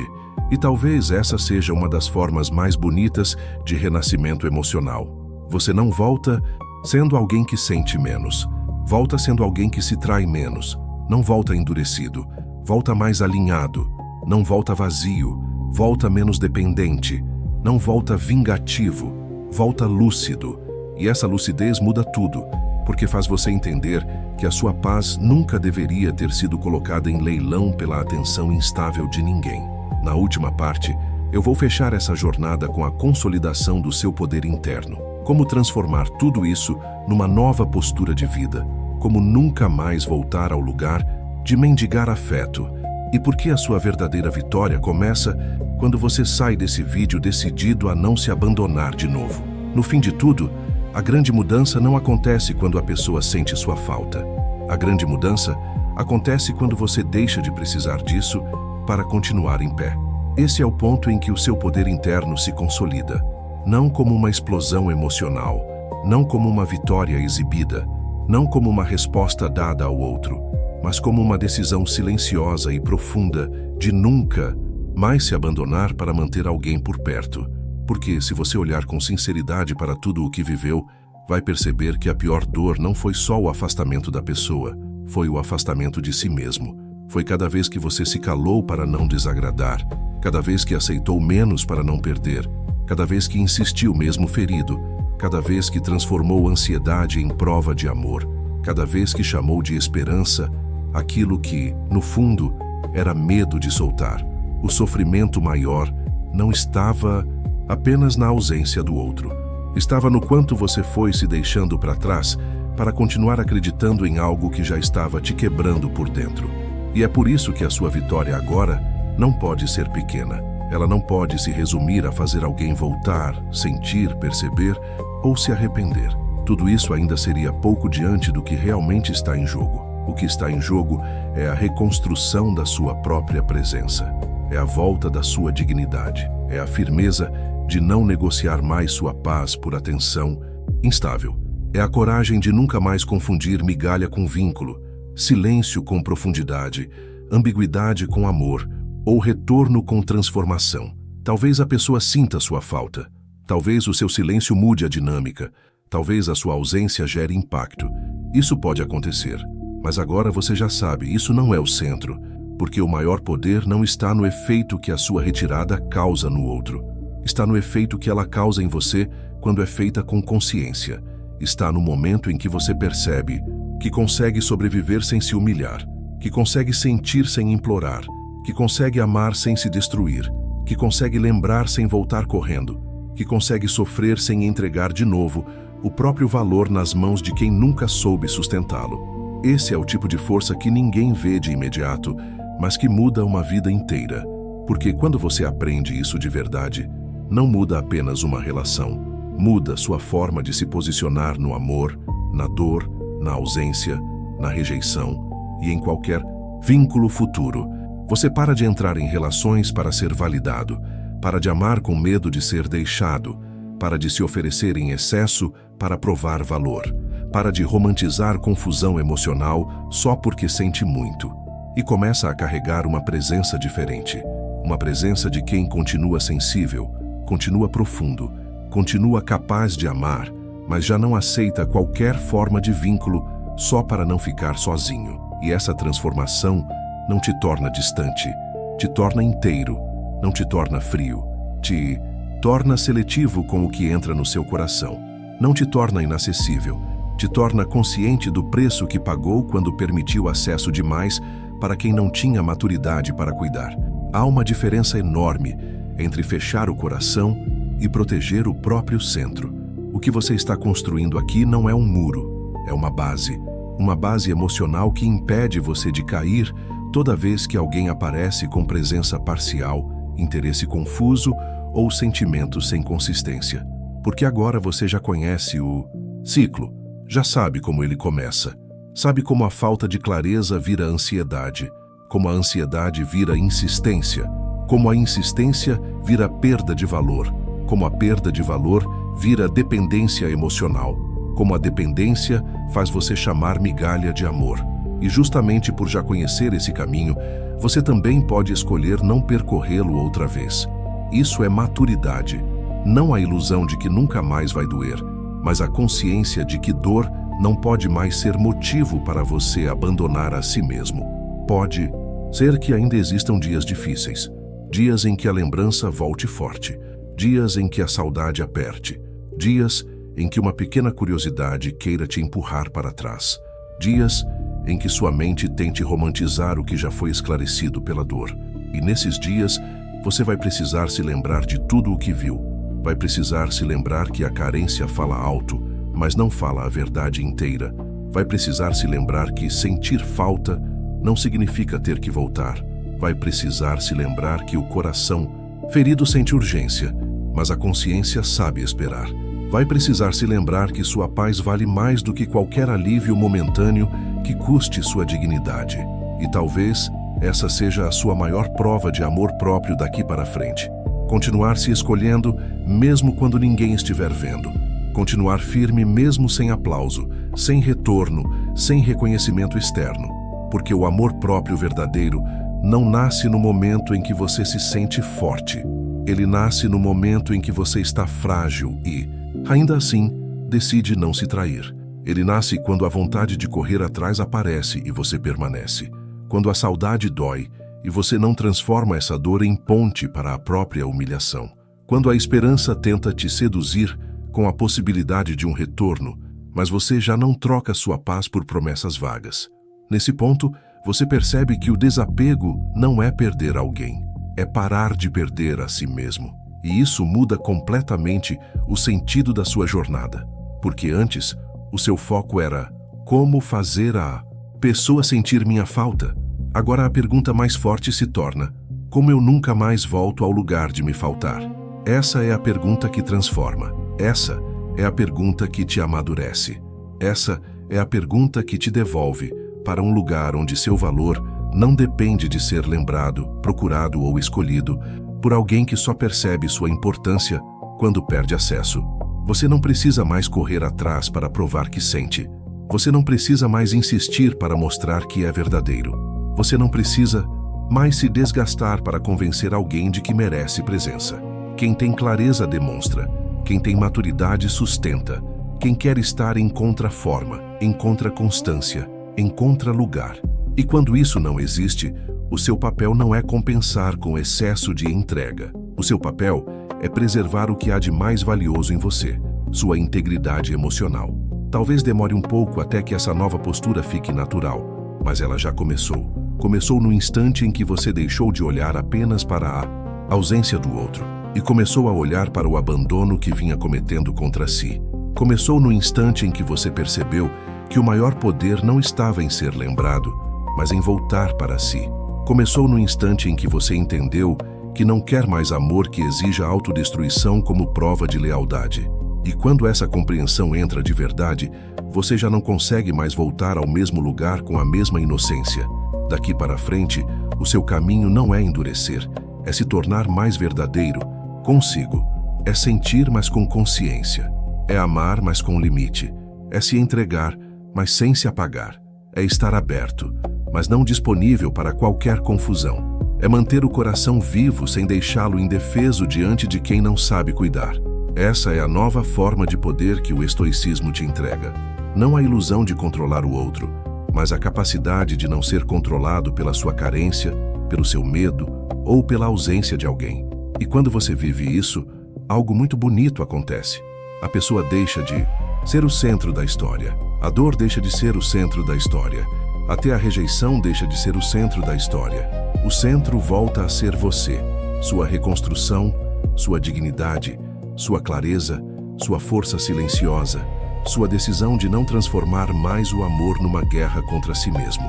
E talvez essa seja uma das formas mais bonitas de renascimento emocional. Você não volta sendo alguém que sente menos. Volta sendo alguém que se trai menos. Não volta endurecido. Volta mais alinhado. Não volta vazio. Volta menos dependente. Não volta vingativo. Volta lúcido. E essa lucidez muda tudo, porque faz você entender que a sua paz nunca deveria ter sido colocada em leilão pela atenção instável de ninguém. Na última parte, eu vou fechar essa jornada com a consolidação do seu poder interno. Como transformar tudo isso numa nova postura de vida. Como nunca mais voltar ao lugar de mendigar afeto. E porque a sua verdadeira vitória começa quando você sai desse vídeo decidido a não se abandonar de novo. No fim de tudo, a grande mudança não acontece quando a pessoa sente sua falta. A grande mudança acontece quando você deixa de precisar disso para continuar em pé. Esse é o ponto em que o seu poder interno se consolida. Não como uma explosão emocional, não como uma vitória exibida, não como uma resposta dada ao outro, mas como uma decisão silenciosa e profunda de nunca mais se abandonar para manter alguém por perto. Porque, se você olhar com sinceridade para tudo o que viveu, vai perceber que a pior dor não foi só o afastamento da pessoa, foi o afastamento de si mesmo. Foi cada vez que você se calou para não desagradar, cada vez que aceitou menos para não perder, cada vez que insistiu mesmo ferido, cada vez que transformou ansiedade em prova de amor, cada vez que chamou de esperança aquilo que, no fundo, era medo de soltar. O sofrimento maior não estava apenas na ausência do outro. Estava no quanto você foi se deixando para trás para continuar acreditando em algo que já estava te quebrando por dentro. E é por isso que a sua vitória agora não pode ser pequena. Ela não pode se resumir a fazer alguém voltar, sentir, perceber ou se arrepender. Tudo isso ainda seria pouco diante do que realmente está em jogo. O que está em jogo é a reconstrução da sua própria presença. É a volta da sua dignidade. É a firmeza de não negociar mais sua paz por atenção instável. É a coragem de nunca mais confundir migalha com vínculo, silêncio com profundidade, ambiguidade com amor ou retorno com transformação. Talvez a pessoa sinta sua falta. Talvez o seu silêncio mude a dinâmica. Talvez a sua ausência gere impacto. Isso pode acontecer. Mas agora você já sabe, isso não é o centro, porque o maior poder não está no efeito que a sua retirada causa no outro. Está no efeito que ela causa em você quando é feita com consciência. Está no momento em que você percebe que consegue sobreviver sem se humilhar, que consegue sentir sem implorar, que consegue amar sem se destruir, que consegue lembrar sem voltar correndo, que consegue sofrer sem entregar de novo o próprio valor nas mãos de quem nunca soube sustentá-lo. Esse é o tipo de força que ninguém vê de imediato, mas que muda uma vida inteira. Porque quando você aprende isso de verdade, não muda apenas uma relação, muda sua forma de se posicionar no amor, na dor, na ausência, na rejeição e em qualquer vínculo futuro. Você para de entrar em relações para ser validado, para de amar com medo de ser deixado, para de se oferecer em excesso para provar valor, para de romantizar confusão emocional só porque sente muito, e começa a carregar uma presença diferente, uma presença de quem continua sensível, continua profundo, continua capaz de amar, mas já não aceita qualquer forma de vínculo só para não ficar sozinho. E essa transformação não te torna distante, te torna inteiro, não te torna frio, te torna seletivo com o que entra no seu coração, não te torna inacessível, te torna consciente do preço que pagou quando permitiu acesso demais para quem não tinha maturidade para cuidar. Há uma diferença enorme entre fechar o coração e proteger o próprio centro. O que você está construindo aqui não é um muro, é uma base emocional que impede você de cair toda vez que alguém aparece com presença parcial, interesse confuso ou sentimento sem consistência. Porque agora você já conhece o ciclo, já sabe como ele começa, sabe como a falta de clareza vira ansiedade, como a ansiedade vira insistência, como a insistência vira perda de valor, como a perda de valor vira dependência emocional, como a dependência faz você chamar migalha de amor. E justamente por já conhecer esse caminho, você também pode escolher não percorrê-lo outra vez. Isso é maturidade, não a ilusão de que nunca mais vai doer, mas a consciência de que dor não pode mais ser motivo para você abandonar a si mesmo. Pode ser que ainda existam dias difíceis, dias em que a lembrança volte forte, dias em que a saudade aperte, dias em que uma pequena curiosidade queira te empurrar para trás, dias em que sua mente tente romantizar o que já foi esclarecido pela dor. E nesses dias, você vai precisar se lembrar de tudo o que viu. Vai precisar se lembrar que a carência fala alto, mas não fala a verdade inteira. Vai precisar se lembrar que sentir falta não significa ter que voltar. Vai precisar se lembrar que o coração ferido sente urgência, mas a consciência sabe esperar. Vai precisar se lembrar que sua paz vale mais do que qualquer alívio momentâneo que custe sua dignidade. E talvez essa seja a sua maior prova de amor próprio daqui para frente. Continuar se escolhendo mesmo quando ninguém estiver vendo. Continuar firme mesmo sem aplauso, sem retorno, sem reconhecimento externo. Porque o amor próprio verdadeiro não nasce no momento em que você se sente forte. Ele nasce no momento em que você está frágil e, ainda assim, decide não se trair. Ele nasce quando a vontade de correr atrás aparece e você permanece. Quando a saudade dói e você não transforma essa dor em ponte para a própria humilhação. Quando a esperança tenta te seduzir com a possibilidade de um retorno, mas você já não troca sua paz por promessas vagas. Nesse ponto, você percebe que o desapego não é perder alguém, é parar de perder a si mesmo. E isso muda completamente o sentido da sua jornada. Porque antes, o seu foco era como fazer a pessoa sentir minha falta. Agora a pergunta mais forte se torna: como eu nunca mais volto ao lugar de me faltar? Essa é a pergunta que transforma. Essa é a pergunta que te amadurece. Essa é a pergunta que te devolve para um lugar onde seu valor não depende de ser lembrado, procurado ou escolhido, por alguém que só percebe sua importância quando perde acesso. Você não precisa mais correr atrás para provar que sente. Você não precisa mais insistir para mostrar que é verdadeiro. Você não precisa mais se desgastar para convencer alguém de que merece presença. Quem tem clareza demonstra. Quem tem maturidade sustenta. Quem quer estar encontra forma, encontra constância, encontra lugar. E quando isso não existe, o seu papel não é compensar com excesso de entrega. O seu papel é preservar o que há de mais valioso em você, sua integridade emocional. Talvez demore um pouco até que essa nova postura fique natural, mas ela já começou. Começou no instante em que você deixou de olhar apenas para a ausência do outro e começou a olhar para o abandono que vinha cometendo contra si. Começou no instante em que você percebeu que o maior poder não estava em ser lembrado, mas em voltar para si. Começou no instante em que você entendeu que não quer mais amor que exija autodestruição como prova de lealdade. E quando essa compreensão entra de verdade, você já não consegue mais voltar ao mesmo lugar com a mesma inocência. Daqui para frente, o seu caminho não é endurecer, é se tornar mais verdadeiro, consigo. É sentir, mas com consciência. É amar, mas com limite. É se entregar, mas sem se apagar. É estar aberto, mas não disponível para qualquer confusão. É manter o coração vivo sem deixá-lo indefeso diante de quem não sabe cuidar. Essa é a nova forma de poder que o estoicismo te entrega. Não a ilusão de controlar o outro, mas a capacidade de não ser controlado pela sua carência, pelo seu medo ou pela ausência de alguém. E quando você vive isso, algo muito bonito acontece. A pessoa deixa de ser o centro da história. A dor deixa de ser o centro da história. Até a rejeição deixa de ser o centro da história. O centro volta a ser você, sua reconstrução, sua dignidade, sua clareza, sua força silenciosa, sua decisão de não transformar mais o amor numa guerra contra si mesmo.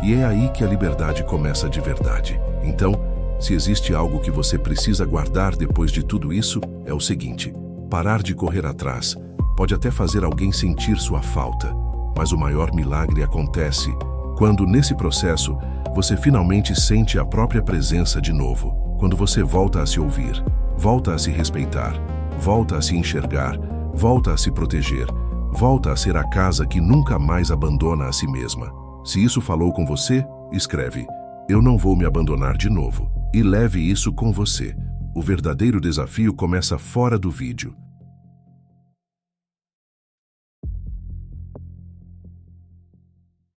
E é aí que a liberdade começa de verdade. Então, se existe algo que você precisa guardar depois de tudo isso, é o seguinte: parar de correr atrás pode até fazer alguém sentir sua falta, mas o maior milagre acontece quando, nesse processo, você finalmente sente a própria presença de novo. Quando você volta a se ouvir, volta a se respeitar, volta a se enxergar, volta a se proteger, volta a ser a casa que nunca mais abandona a si mesma. Se isso falou com você, escreve: "Eu não vou me abandonar de novo", e leve isso com você. O verdadeiro desafio começa fora do vídeo.